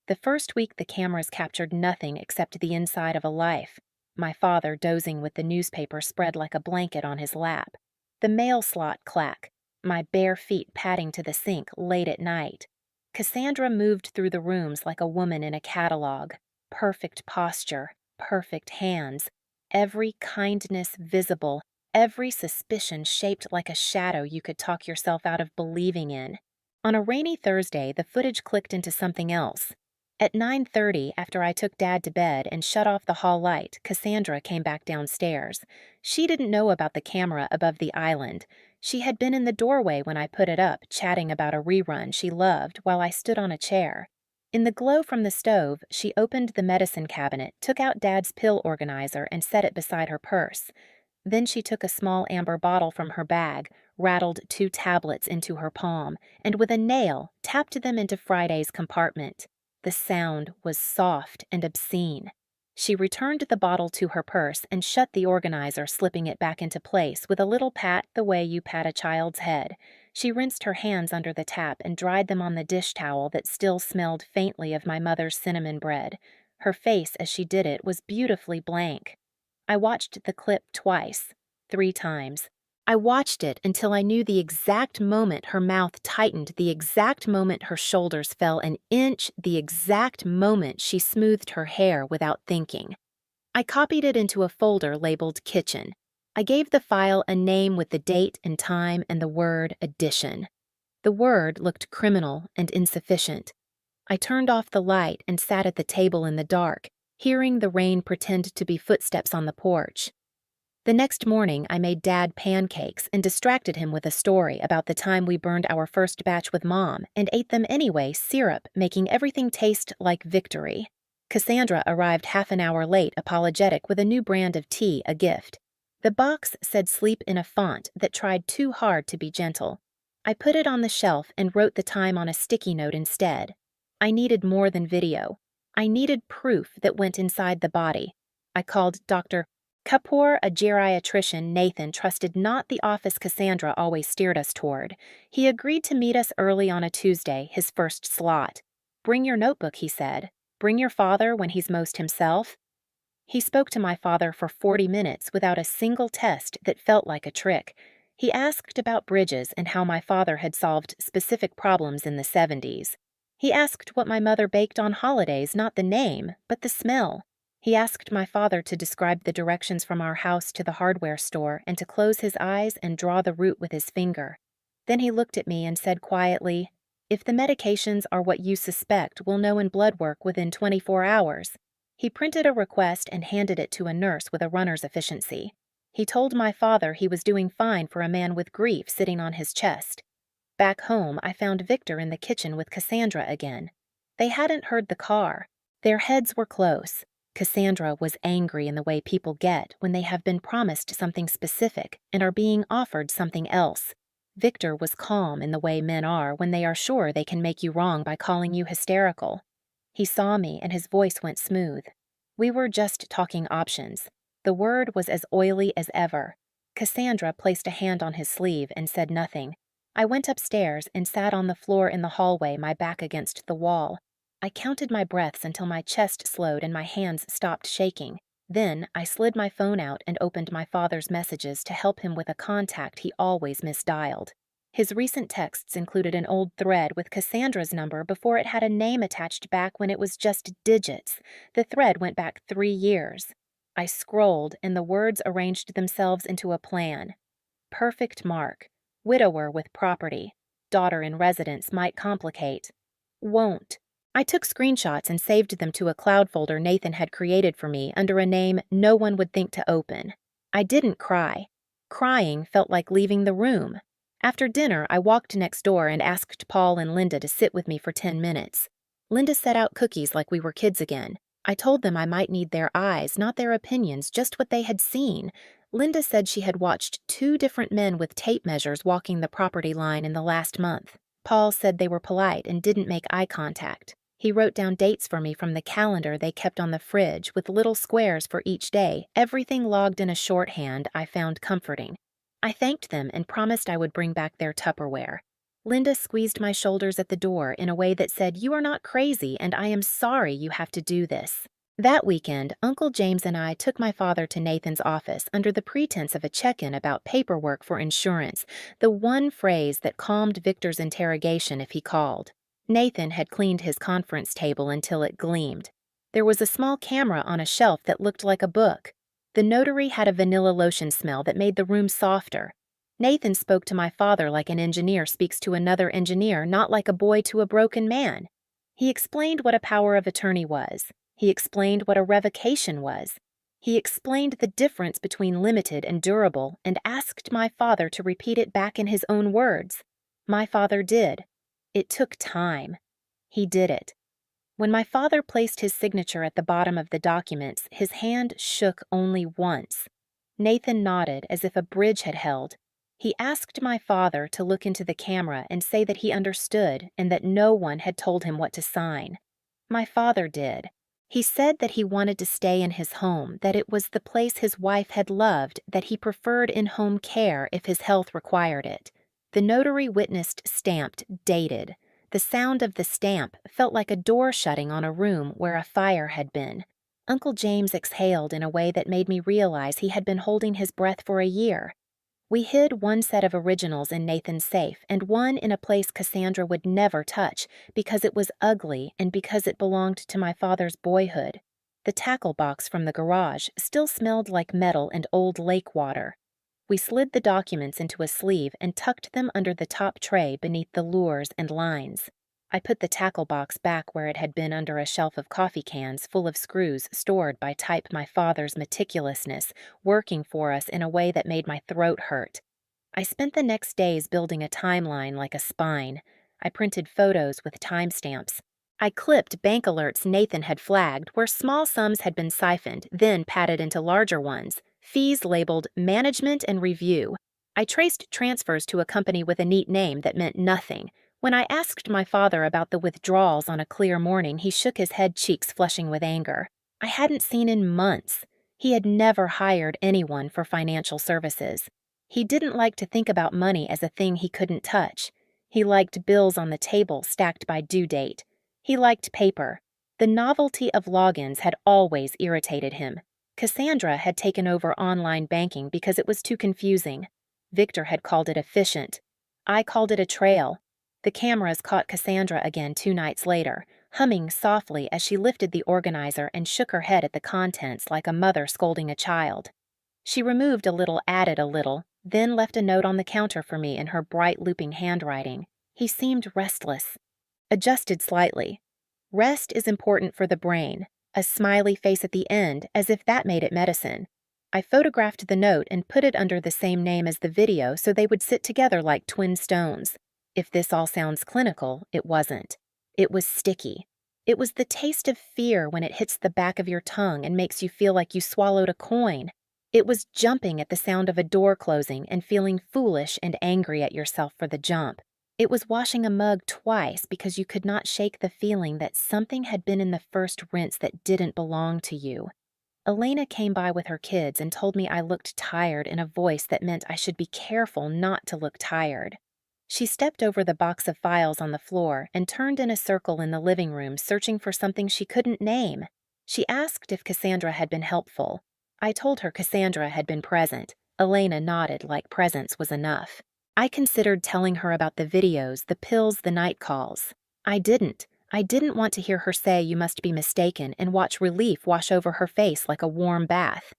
The first week the cameras captured nothing except the inside of a life. My father dozing with the newspaper spread like a blanket on his lap. The mail slot clack. My bare feet padding to the sink late at night. Cassandra moved through the rooms like a woman in a catalog. Perfect posture, perfect hands. Every kindness visible, every suspicion shaped like a shadow you could talk yourself out of believing in. On a rainy Thursday, the footage clicked into something else. At 9:30, after I took Dad to bed and shut off the hall light, Cassandra came back downstairs. She didn't know about the camera above the island. She had been in the doorway when I put it up, chatting about a rerun she loved while I stood on a chair. In the glow from the stove, she opened the medicine cabinet, took out Dad's pill organizer, and set it beside her purse. Then she took a small amber bottle from her bag, rattled 2 tablets into her palm, and with a nail tapped them into Friday's compartment. The sound was soft and obscene. She returned the bottle to her purse and shut the organizer, slipping it back into place with a little pat the way you pat a child's head. She rinsed her hands under the tap and dried them on the dish towel that still smelled faintly of my mother's cinnamon bread. Her face as she did it was beautifully blank. I watched the clip twice, 3 times. I watched it until I knew the exact moment her mouth tightened, the exact moment her shoulders fell an inch, the exact moment she smoothed her hair without thinking. I copied it into a folder labeled Kitchen. I gave the file a name with the date and time and the word addition. The word looked criminal and insufficient. I turned off the light and sat at the table in the dark, hearing the rain pretend to be footsteps on the porch. The next morning, I made Dad pancakes and distracted him with a story about the time we burned our first batch with Mom and ate them anyway, syrup, making everything taste like victory. Cassandra arrived half an hour late, apologetic, with a new brand of tea, a gift. The box said sleep in a font that tried too hard to be gentle. I put it on the shelf and wrote the time on a sticky note instead. I needed more than video. I needed proof that went inside the body. I called Dr. Kapoor, a geriatrician Nathan trusted, not the office Cassandra always steered us toward. He agreed to meet us early on a Tuesday, his first slot. "Bring your notebook," he said. "Bring your father when he's most himself." He spoke to my father for 40 minutes without a single test that felt like a trick. He asked about bridges and how my father had solved specific problems in the 70s. He asked what my mother baked on holidays, not the name, but the smell. He asked my father to describe the directions from our house to the hardware store and to close his eyes and draw the route with his finger. Then he looked at me and said quietly, "If the medications are what you suspect, we'll know in blood work within 24 hours. He printed a request and handed it to a nurse with a runner's efficiency. He told my father he was doing fine for a man with grief sitting on his chest. Back home, I found Victor in the kitchen with Cassandra again. They hadn't heard the car. Their heads were close. Cassandra was angry in the way people get when they have been promised something specific and are being offered something else. Victor was calm in the way men are when they are sure they can make you wrong by calling you hysterical. He saw me and his voice went smooth. We were just talking options. The word was as oily as ever. Cassandra placed a hand on his sleeve and said nothing. I went upstairs and sat on the floor in the hallway, my back against the wall. I counted my breaths until my chest slowed and my hands stopped shaking. Then I slid my phone out and opened my father's messages to help him with a contact he always misdialed. His recent texts included an old thread with Cassandra's number before it had a name attached back when it was just digits. The thread went back 3 years. I scrolled and the words arranged themselves into a plan. Perfect mark. Widower with property. Daughter in residence might complicate. Won't. I took screenshots and saved them to a cloud folder Nathan had created for me under a name no one would think to open. I didn't cry. Crying felt like leaving the room. After dinner, I walked next door and asked Paul and Linda to sit with me for 10 minutes. Linda set out cookies like we were kids again. I told them I might need their eyes, not their opinions, just what they had seen. Linda said she had watched 2 different men with tape measures walking the property line in the last month. Paul said they were polite and didn't make eye contact. He wrote down dates for me from the calendar they kept on the fridge with little squares for each day, everything logged in a shorthand I found comforting. I thanked them and promised I would bring back their Tupperware. Linda squeezed my shoulders at the door in a way that said, "You are not crazy, and I am sorry you have to do this." That weekend, Uncle James and I took my father to Nathan's office under the pretense of a check-in about paperwork for insurance, the one phrase that calmed Victor's interrogation if he called. Nathan had cleaned his conference table until it gleamed. There was a small camera on a shelf that looked like a book. The notary had a vanilla lotion smell that made the room softer. Nathan spoke to my father like an engineer speaks to another engineer, not like a boy to a broken man. He explained what a power of attorney was. He explained what a revocation was. He explained the difference between limited and durable and asked my father to repeat it back in his own words. My father did. It took time. He did it. When my father placed his signature at the bottom of the documents, his hand shook only once. Nathan nodded as if a bridge had held. He asked my father to look into the camera and say that he understood and that no one had told him what to sign. My father did. He said that he wanted to stay in his home, that it was the place his wife had loved, that he preferred in-home care if his health required it. The notary witnessed stamped, dated. The sound of the stamp felt like a door shutting on a room where a fire had been. Uncle James exhaled in a way that made me realize he had been holding his breath for a year. We hid one set of originals in Nathan's safe and one in a place Cassandra would never touch because it was ugly and because it belonged to my father's boyhood. The tackle box from the garage still smelled like metal and old lake water. We slid the documents into a sleeve and tucked them under the top tray beneath the lures and lines. I put the tackle box back where it had been under a shelf of coffee cans full of screws stored by type my father's meticulousness, working for us in a way that made my throat hurt. I spent the next days building a timeline like a spine. I printed photos with timestamps. I clipped bank alerts Nathan had flagged where small sums had been siphoned, then padded into larger ones, fees labeled management and review. I traced transfers to a company with a neat name that meant nothing. When I asked my father about the withdrawals on a clear morning, he shook his head, cheeks flushing with anger. I hadn't seen in months. He had never hired anyone for financial services. He didn't like to think about money as a thing he couldn't touch. He liked bills on the table stacked by due date. He liked paper. The novelty of logins had always irritated him. Cassandra had taken over online banking because it was too confusing. Victor had called it efficient. I called it a trail. The cameras caught Cassandra again 2 nights later, humming softly as she lifted the organizer and shook her head at the contents like a mother scolding a child. She removed a little, added a little, then left a note on the counter for me in her bright looping handwriting. He seemed restless. Adjusted slightly. Rest is important for the brain. A smiley face at the end, as if that made it medicine. I photographed the note and put it under the same name as the video so they would sit together like twin stones. If this all sounds clinical, it wasn't. It was sticky. It was the taste of fear when it hits the back of your tongue and makes you feel like you swallowed a coin. It was jumping at the sound of a door closing and feeling foolish and angry at yourself for the jump. It was washing a mug twice because you could not shake the feeling that something had been in the first rinse that didn't belong to you. Elena came by with her kids and told me I looked tired in a voice that meant I should be careful not to look tired. She stepped over the box of files on the floor and turned in a circle in the living room, searching for something she couldn't name. She asked if Cassandra had been helpful. I told her Cassandra had been present. Elena nodded like presence was enough. I considered telling her about the videos, the pills, the night calls. I didn't. I didn't want to hear her say you must be mistaken and watch relief wash over her face like a warm bath.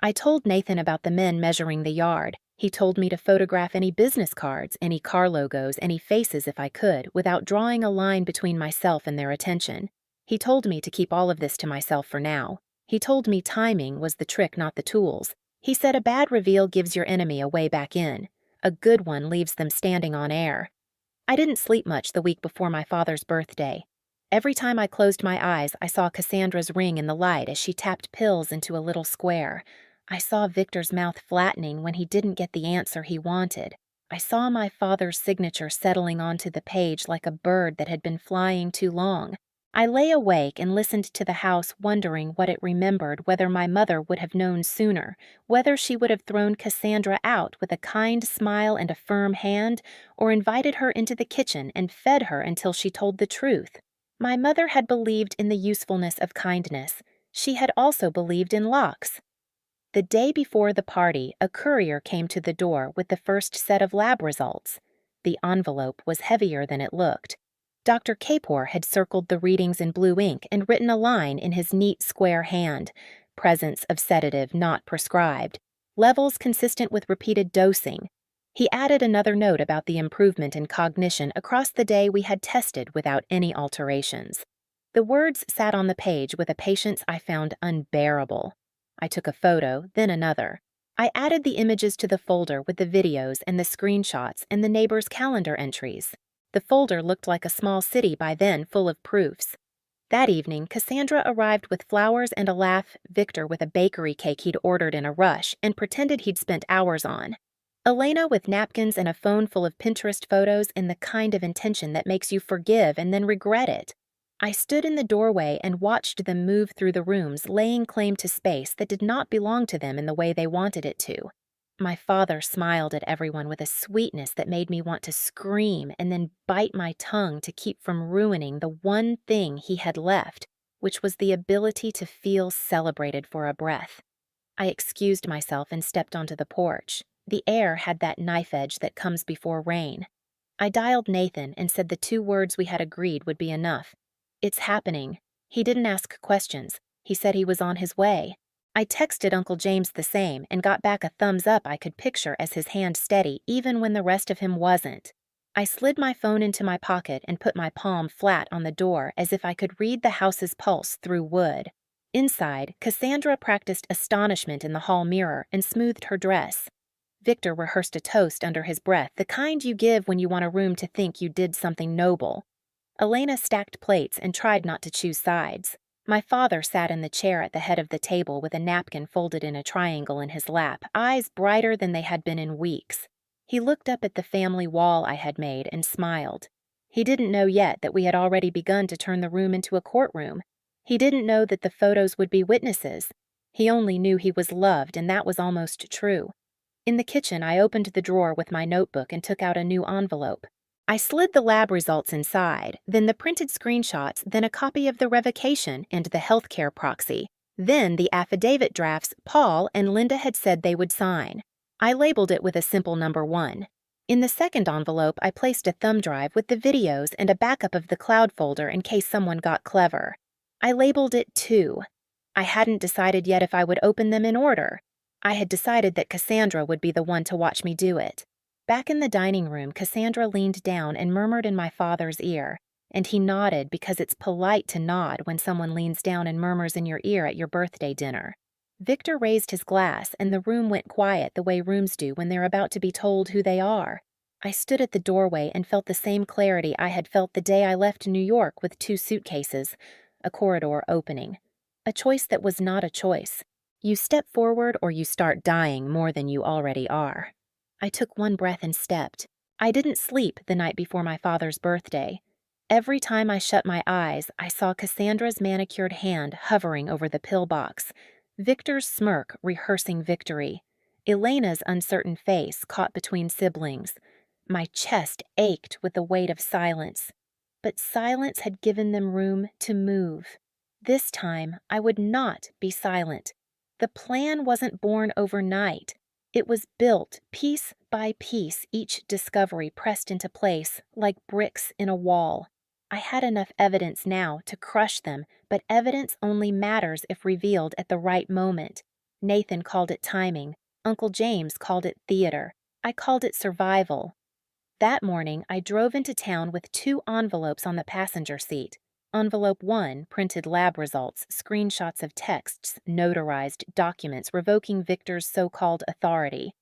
I told Nathan about the men measuring the yard. He told me to photograph any business cards, any car logos, any faces if I could, without drawing a line between myself and their attention. He told me to keep all of this to myself for now. He told me timing was the trick, not the tools. He said a bad reveal gives your enemy a way back in. A good one leaves them standing on air. I didn't sleep much the week before my father's birthday. Every time I closed my eyes, I saw Cassandra's ring in the light as she tapped pills into a little square. I saw Victor's mouth flattening when he didn't get the answer he wanted. I saw my father's signature settling onto the page like a bird that had been flying too long. I lay awake and listened to the house, wondering what it remembered, whether my mother would have known sooner, whether she would have thrown Cassandra out with a kind smile and a firm hand, or invited her into the kitchen and fed her until she told the truth. My mother had believed in the usefulness of kindness. She had also believed in locks. The day before the party, a courier came to the door with the first set of lab results. The envelope was heavier than it looked. Dr. Kapor had circled the readings in blue ink and written a line in his neat square hand. Presence of sedative not prescribed. Levels consistent with repeated dosing. He added another note about the improvement in cognition across the day we had tested without any alterations. The words sat on the page with a patience I found unbearable. I took a photo, then another. I added the images to the folder with the videos and the screenshots and the neighbors' calendar entries. The folder looked like a small city by then, full of proofs. That evening, Cassandra arrived with flowers and a laugh, Victor with a bakery cake he'd ordered in a rush and pretended he'd spent hours on. Elena with napkins and a phone full of Pinterest photos and the kind of intention that makes you forgive and then regret it. I stood in the doorway and watched them move through the rooms, laying claim to space that did not belong to them in the way they wanted it to. My father smiled at everyone with a sweetness that made me want to scream and then bite my tongue to keep from ruining the one thing he had left, which was the ability to feel celebrated for a breath. I excused myself and stepped onto the porch. The air had that knife edge that comes before rain. I dialed Nathan and said the 2 words we had agreed would be enough. It's happening. He didn't ask questions. He said he was on his way. I texted Uncle James the same and got back a thumbs up I could picture as his hand steady even when the rest of him wasn't. I slid my phone into my pocket and put my palm flat on the door as if I could read the house's pulse through wood. Inside, Cassandra practiced astonishment in the hall mirror and smoothed her dress. Victor rehearsed a toast under his breath, the kind you give when you want a room to think you did something noble. Elena stacked plates and tried not to choose sides. My father sat in the chair at the head of the table with a napkin folded in a triangle in his lap, eyes brighter than they had been in weeks. He looked up at the family wall I had made and smiled. He didn't know yet that we had already begun to turn the room into a courtroom. He didn't know that the photos would be witnesses. He only knew he was loved, and that was almost true. In the kitchen, I opened the drawer with my notebook and took out a new envelope. I slid the lab results inside, then the printed screenshots, then a copy of the revocation and the healthcare proxy, then the affidavit drafts Paul and Linda had said they would sign. I labeled it with a simple number 1. In the second envelope, I placed a thumb drive with the videos and a backup of the cloud folder in case someone got clever. I labeled it 2. I hadn't decided yet if I would open them in order. I had decided that Cassandra would be the one to watch me do it. Back in the dining room, Cassandra leaned down and murmured in my father's ear, and he nodded because it's polite to nod when someone leans down and murmurs in your ear at your birthday dinner. Victor raised his glass, and the room went quiet the way rooms do when they're about to be told who they are. I stood at the doorway and felt the same clarity I had felt the day I left New York with 2 suitcases, a corridor opening. A choice that was not a choice. You step forward or you start dying more than you already are. I took one breath and stepped. I didn't sleep the night before my father's birthday. Every time I shut my eyes, I saw Cassandra's manicured hand hovering over the pill box, Victor's smirk rehearsing victory, Elena's uncertain face caught between siblings. My chest ached with the weight of silence. But silence had given them room to move. This time, I would not be silent. The plan wasn't born overnight. It was built piece by piece, each discovery pressed into place like bricks in a wall. I had enough evidence now to crush them, but evidence only matters if revealed at the right moment. Nathan called it timing. Uncle James called it theater. I called it survival. That morning, I drove into town with 2 envelopes on the passenger seat. Envelope 1 printed lab results, screenshots of texts, notarized documents revoking Victor's so-called authority.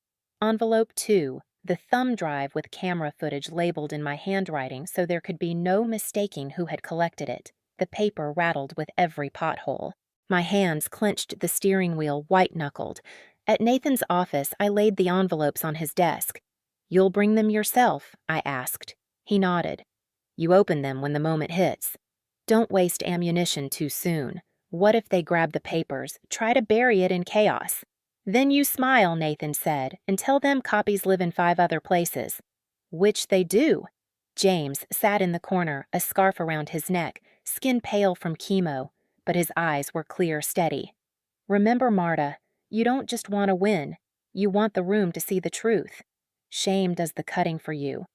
Envelope 2, the thumb drive with camera footage labeled in my handwriting so there could be no mistaking who had collected it. The paper rattled with every pothole. My hands clenched the steering wheel white-knuckled. At Nathan's office, I laid the envelopes on his desk. "You'll bring them yourself?" I asked. He nodded. "You open them when the moment hits. Don't waste ammunition too soon. What if they grab the papers? Try to bury it in chaos." "Then you smile," Nathan said, "and tell them copies live in 5 other places." "Which they do." James sat in the corner, a scarf around his neck, skin pale from chemo, but his eyes were clear, steady. "Remember, Marta, you don't just want to win. You want the room to see the truth. Shame does the cutting for you."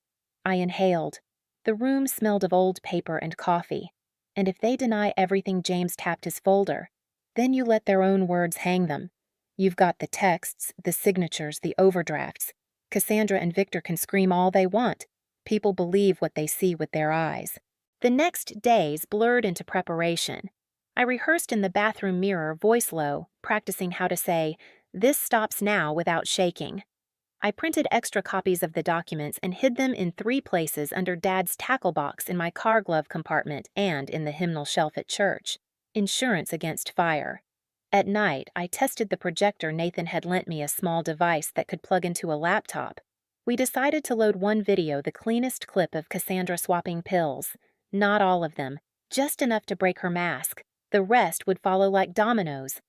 I inhaled. The room smelled of old paper and coffee. And if they deny everything James tapped his folder, then you let their own words hang them. You've got the texts, the signatures, the overdrafts. Cassandra and Victor can scream all they want. People believe what they see with their eyes. The next days blurred into preparation. I rehearsed in the bathroom mirror, voice low, practicing how to say, "This stops now," without shaking. I printed extra copies of the documents and hid them in 3 places under Dad's tackle box in my car glove compartment and in the hymnal shelf at church. Insurance against fire. At night, I tested the projector Nathan had lent me, a small device that could plug into a laptop. We decided to load one video, the cleanest clip of Cassandra swapping pills. Not all of them, just enough to break her mask. The rest would follow like dominoes.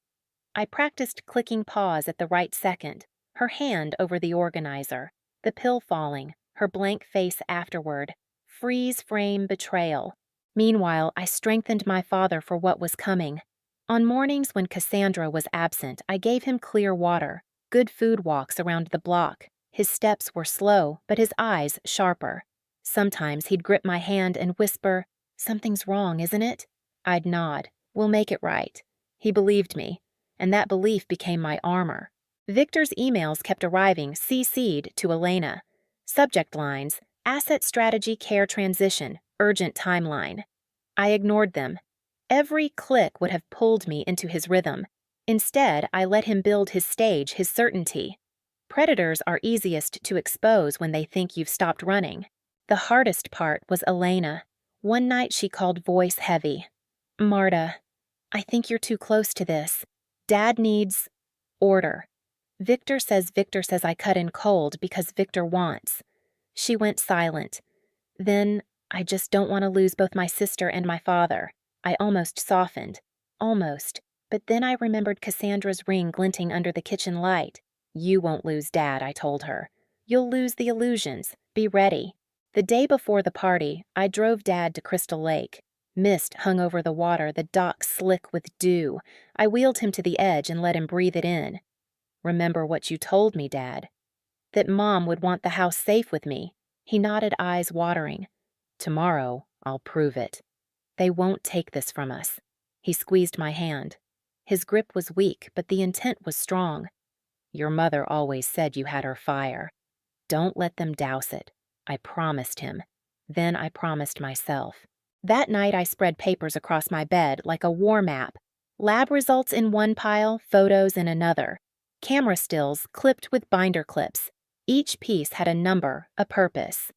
I practiced clicking pause at the right second. Her hand over the organizer, the pill falling, her blank face afterward, freeze frame betrayal. Meanwhile, I strengthened my father for what was coming. On mornings when Cassandra was absent, I gave him clear water, good food walks around the block. His steps were slow, but his eyes sharper. Sometimes he'd grip my hand and whisper, "Something's wrong, isn't it?" I'd nod, "We'll make it right." He believed me, and that belief became my armor. Victor's emails kept arriving CC'd to Elena. Subject lines: Asset Strategy Care Transition, Urgent Timeline. I ignored them. Every click would have pulled me into his rhythm. Instead, I let him build his stage, his certainty. Predators are easiest to expose when they think you've stopped running. The hardest part was Elena. One night she called, voice heavy. Marta, I think you're too close to this. Dad needs order. Victor says I cut in cold because Victor wants. She went silent. Then, I just don't want to lose both my sister and my father. I almost softened. Almost. But then I remembered Cassandra's ring glinting under the kitchen light. You won't lose Dad, I told her. You'll lose the illusions. Be ready. The day before the party, I drove Dad to Crystal Lake. Mist hung over the water, the dock slick with dew. I wheeled him to the edge and let him breathe it in. Remember what you told me, Dad. That Mom would want the house safe with me. He nodded, eyes watering. Tomorrow, I'll prove it. They won't take this from us. He squeezed my hand. His grip was weak, but the intent was strong. Your mother always said you had her fire. Don't let them douse it. I promised him. Then I promised myself. That night I spread papers across my bed like a war map. Lab results in one pile, photos in another. Camera stills clipped with binder clips. Each piece had a number, a purpose.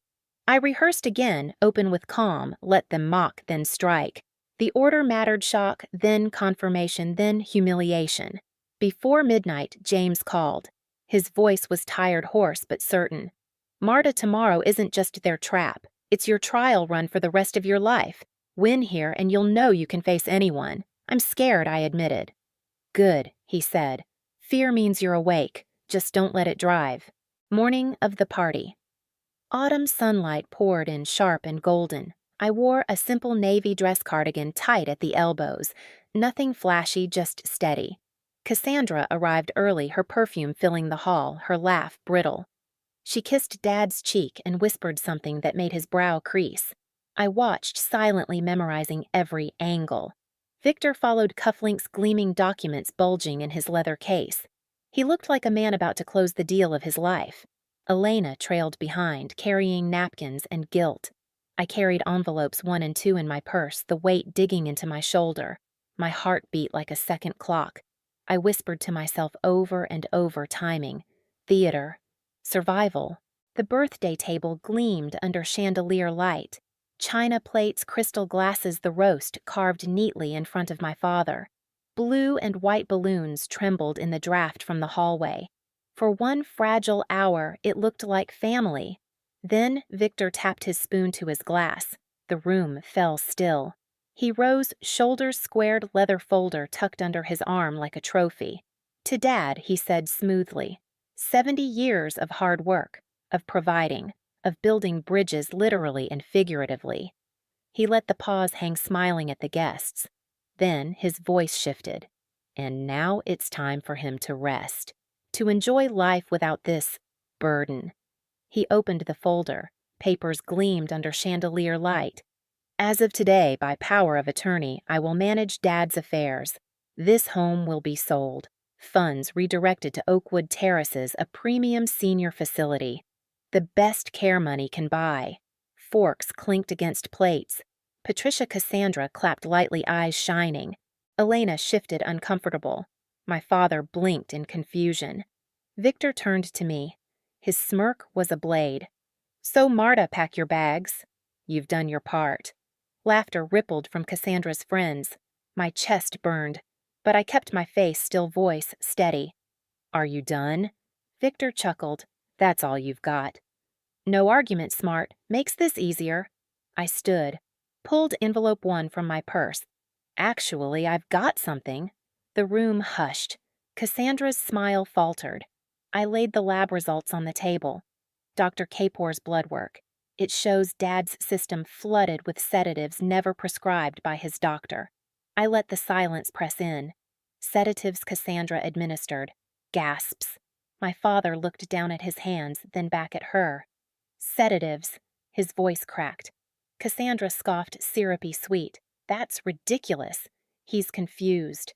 I rehearsed again, open with calm, let them mock, then strike. The order mattered: shock, then confirmation, then humiliation. Before midnight, James called. His voice was tired, hoarse, but certain. Marta, tomorrow isn't just their trap. It's your trial run for the rest of your life. Win here and you'll know you can face anyone. I'm scared, I admitted. Good, he said. Fear means you're awake. Just don't let it drive. Morning of the party. Autumn sunlight poured in sharp and golden. I wore a simple navy dress cardigan tight at the elbows. Nothing flashy, just steady. Cassandra arrived early, her perfume filling the hall, her laugh brittle. She kissed Dad's cheek and whispered something that made his brow crease. I watched, silently memorizing every angle. Victor followed, cufflinks, gleaming documents bulging in his leather case. He looked like a man about to close the deal of his life. Elena trailed behind, carrying napkins and guilt. I carried envelopes 1 and 2 in my purse, the weight digging into my shoulder. My heart beat like a second clock. I whispered to myself over and over, timing. Theater. Survival. The birthday table gleamed under chandelier light. China plates, crystal glasses, the roast carved neatly in front of my father. Blue and white balloons trembled in the draft from the hallway. For one fragile hour, it looked like family. Then Victor tapped his spoon to his glass. The room fell still. He rose, shoulders squared, leather folder tucked under his arm like a trophy. To Dad, he said smoothly, 70 years of hard work, of providing, of building bridges literally and figuratively. He let the pause hang smiling at the guests. Then his voice shifted. And now it's time for him to rest, to enjoy life without this burden. He opened the folder. Papers gleamed under chandelier light. As of today, by power of attorney, I will manage Dad's affairs. This home will be sold. Funds redirected to Oakwood Terraces, a premium senior facility. The best care money can buy. Forks clinked against plates. Patricia Cassandra clapped lightly, eyes shining. Elena shifted, uncomfortable. My father blinked in confusion. Victor turned to me. His smirk was a blade. So, Marta, pack your bags. You've done your part. Laughter rippled from Cassandra's friends. My chest burned, but I kept my face, still, voice steady. Are you done? Victor chuckled. That's all you've got. No argument, Smart. Makes this easier. I stood, pulled envelope 1 from my purse. Actually, I've got something. The room hushed. Cassandra's smile faltered. I laid the lab results on the table. Dr. Kapor's blood work. It shows Dad's system flooded with sedatives never prescribed by his doctor. I let the silence press in. Sedatives Cassandra administered. Gasps. My father looked down at his hands, then back at her. Sedatives. His voice cracked. Cassandra scoffed, syrupy sweet. That's ridiculous. He's confused.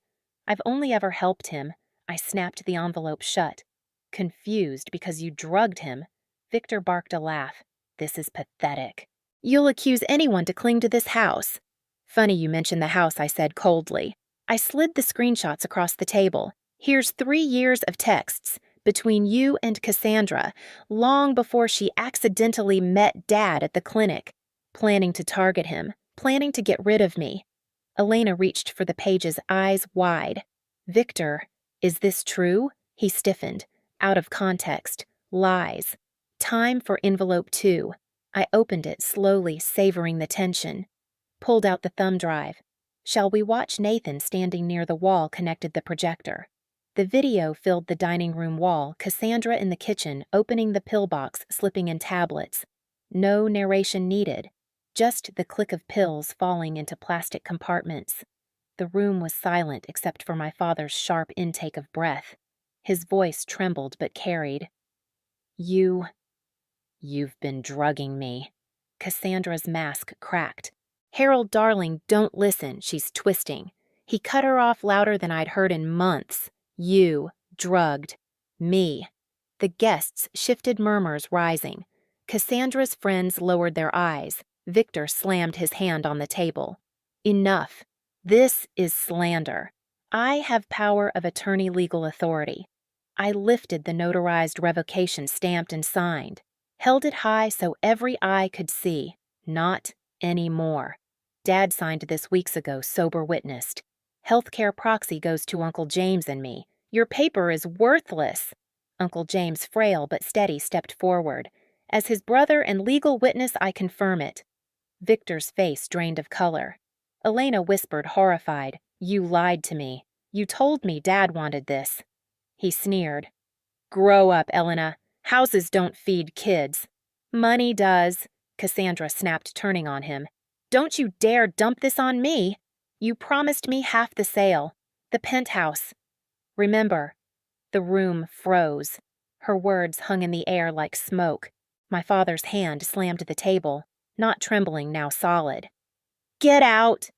I've only ever helped him. I snapped the envelope shut. Confused because you drugged him. Victor barked a laugh. This is pathetic. You'll accuse anyone to cling to this house. Funny you mention the house, I said coldly. I slid the screenshots across the table. Here's 3 years of texts between you and Cassandra, long before she accidentally met Dad at the clinic, planning to target him, planning to get rid of me. Elena reached for the pages, eyes wide. Victor, is this true? He stiffened. Out of context. Lies. Time for envelope 2. I opened it slowly, savoring the tension. Pulled out the thumb drive. Shall we watch? Nathan, standing near the wall, connected the projector. The video filled the dining room wall, Cassandra in the kitchen, opening the pillbox, slipping in tablets. No narration needed. Just the click of pills falling into plastic compartments. The room was silent except for my father's sharp intake of breath. His voice trembled but carried. You've been drugging me. Cassandra's mask cracked. Harold, darling, don't listen, she's twisting. He cut her off louder than I'd heard in months. You drugged me. The guests shifted, murmurs rising. Cassandra's friends lowered their eyes. Victor slammed his hand on the table. Enough. This is slander. I have power of attorney, legal authority. I lifted the notarized revocation, stamped and signed. Held it high so every eye could see. Not anymore. Dad signed this weeks ago, sober witnessed. Healthcare proxy goes to Uncle James and me. Your paper is worthless. Uncle James, frail but steady, stepped forward. As his brother and legal witness, I confirm it. Victor's face drained of color. Elena whispered, horrified, You lied to me. You told me Dad wanted this. He sneered. Grow up, Elena. Houses don't feed kids. Money does, Cassandra snapped, turning on him. Don't you dare dump this on me. You promised me half the sale. The penthouse. Remember. The room froze. Her words hung in the air like smoke. My father's hand slammed the table, not trembling, now solid. Get out!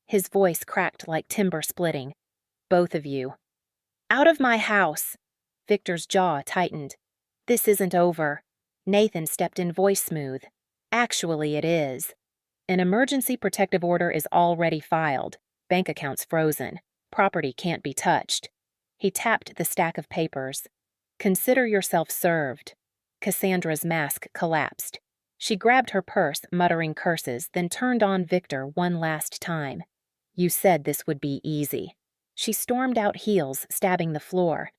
His voice cracked like timber splitting. Both of you. Out of my house. Victor's jaw tightened. This isn't over. Nathan stepped in, voice smooth. Actually, it is. An emergency protective order is already filed. Bank accounts frozen. Property can't be touched. He tapped the stack of papers. Consider yourself served. Cassandra's mask collapsed. She grabbed her purse, muttering curses, then turned on Victor one last time. You said this would be easy. She stormed out, heels stabbing the floor.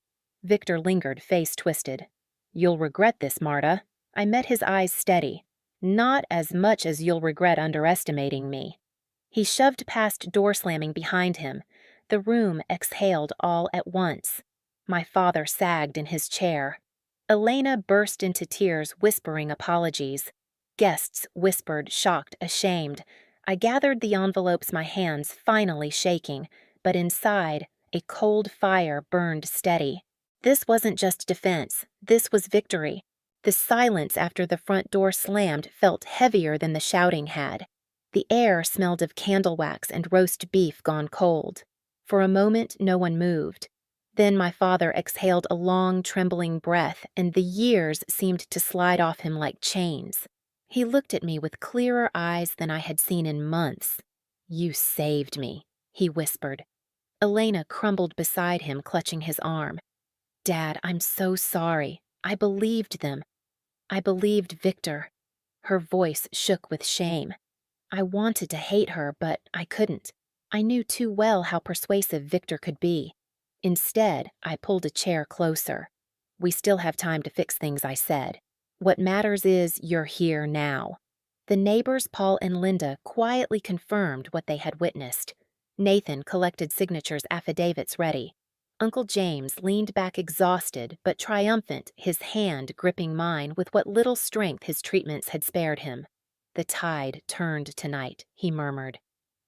Victor lingered, face twisted. You'll regret this, Marta. I met his eyes steady. Not as much as you'll regret underestimating me. He shoved past, door slamming behind him. The room exhaled all at once. My father sagged in his chair. Elena burst into tears, whispering apologies. Guests whispered, shocked, ashamed. I gathered the envelopes, my hands finally shaking, but inside, a cold fire burned steady. This wasn't just defense. This was victory. The silence after the front door slammed felt heavier than the shouting had. The air smelled of candle wax and roast beef gone cold. For a moment, no one moved. Then my father exhaled a long, trembling breath, and the years seemed to slide off him like chains. He looked at me with clearer eyes than I had seen in months. You saved me, he whispered. Elena crumbled beside him, clutching his arm. Dad, I'm so sorry. I believed them. I believed Victor. Her voice shook with shame. I wanted to hate her, but I couldn't. I knew too well how persuasive Victor could be. Instead, I pulled a chair closer. We still have time to fix things, I said. What matters is you're here now. The neighbors, Paul and Linda, quietly confirmed what they had witnessed. Nathan collected signatures, affidavits ready. Uncle James leaned back exhausted but triumphant, his hand gripping mine with what little strength his treatments had spared him. The tide turned tonight, he murmured.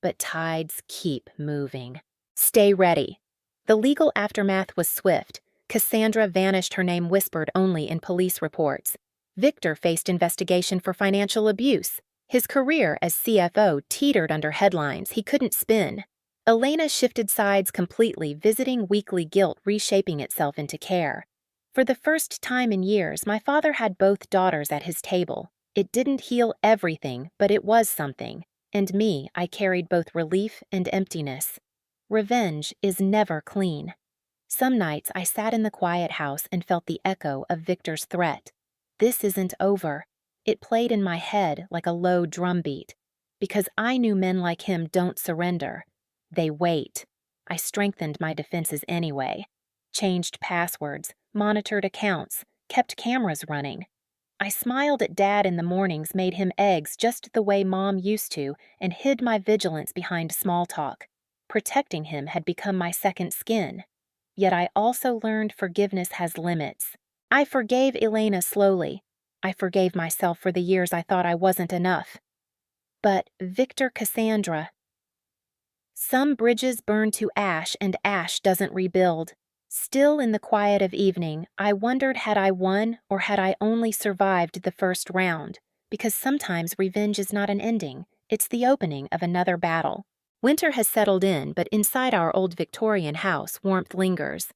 But tides keep moving. Stay ready. The legal aftermath was swift. Cassandra vanished, her name whispered only in police reports. Victor faced investigation for financial abuse. His career as CFO teetered under headlines he couldn't spin. Elena shifted sides completely, visiting weekly guilt reshaping itself into care. For the first time in years, my father had both daughters at his table. It didn't heal everything, but it was something. And me, I carried both relief and emptiness. Revenge is never clean. Some nights I sat in the quiet house and felt the echo of Victor's threat. This isn't over. It played in my head like a low drumbeat. Because I knew men like him don't surrender. They wait. I strengthened my defenses anyway. Changed passwords, monitored accounts, kept cameras running. I smiled at Dad in the mornings, made him eggs just the way Mom used to, and hid my vigilance behind small talk. Protecting him had become my second skin. Yet I also learned forgiveness has limits. I forgave Elena slowly. I forgave myself for the years I thought I wasn't enough. But Victor Cassandra. Some bridges burn to ash and ash doesn't rebuild. Still in the quiet of evening, I wondered had I won or had I only survived the first round, because sometimes revenge is not an ending, it's the opening of another battle. Winter has settled in, but inside our old Victorian house, warmth lingers.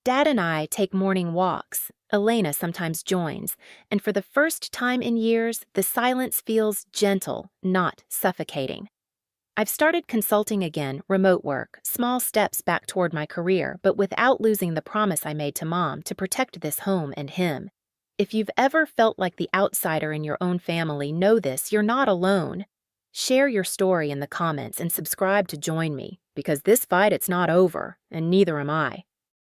Dad and I take morning walks. Elena sometimes joins, and for the first time in years, the silence feels gentle, not suffocating. I've started consulting again, remote work, small steps back toward my career, but without losing the promise I made to Mom to protect this home and him. If you've ever felt like the outsider in your own family, know this, you're not alone. Share your story in the comments and subscribe to join me, because this fight, it's not over, and neither am I.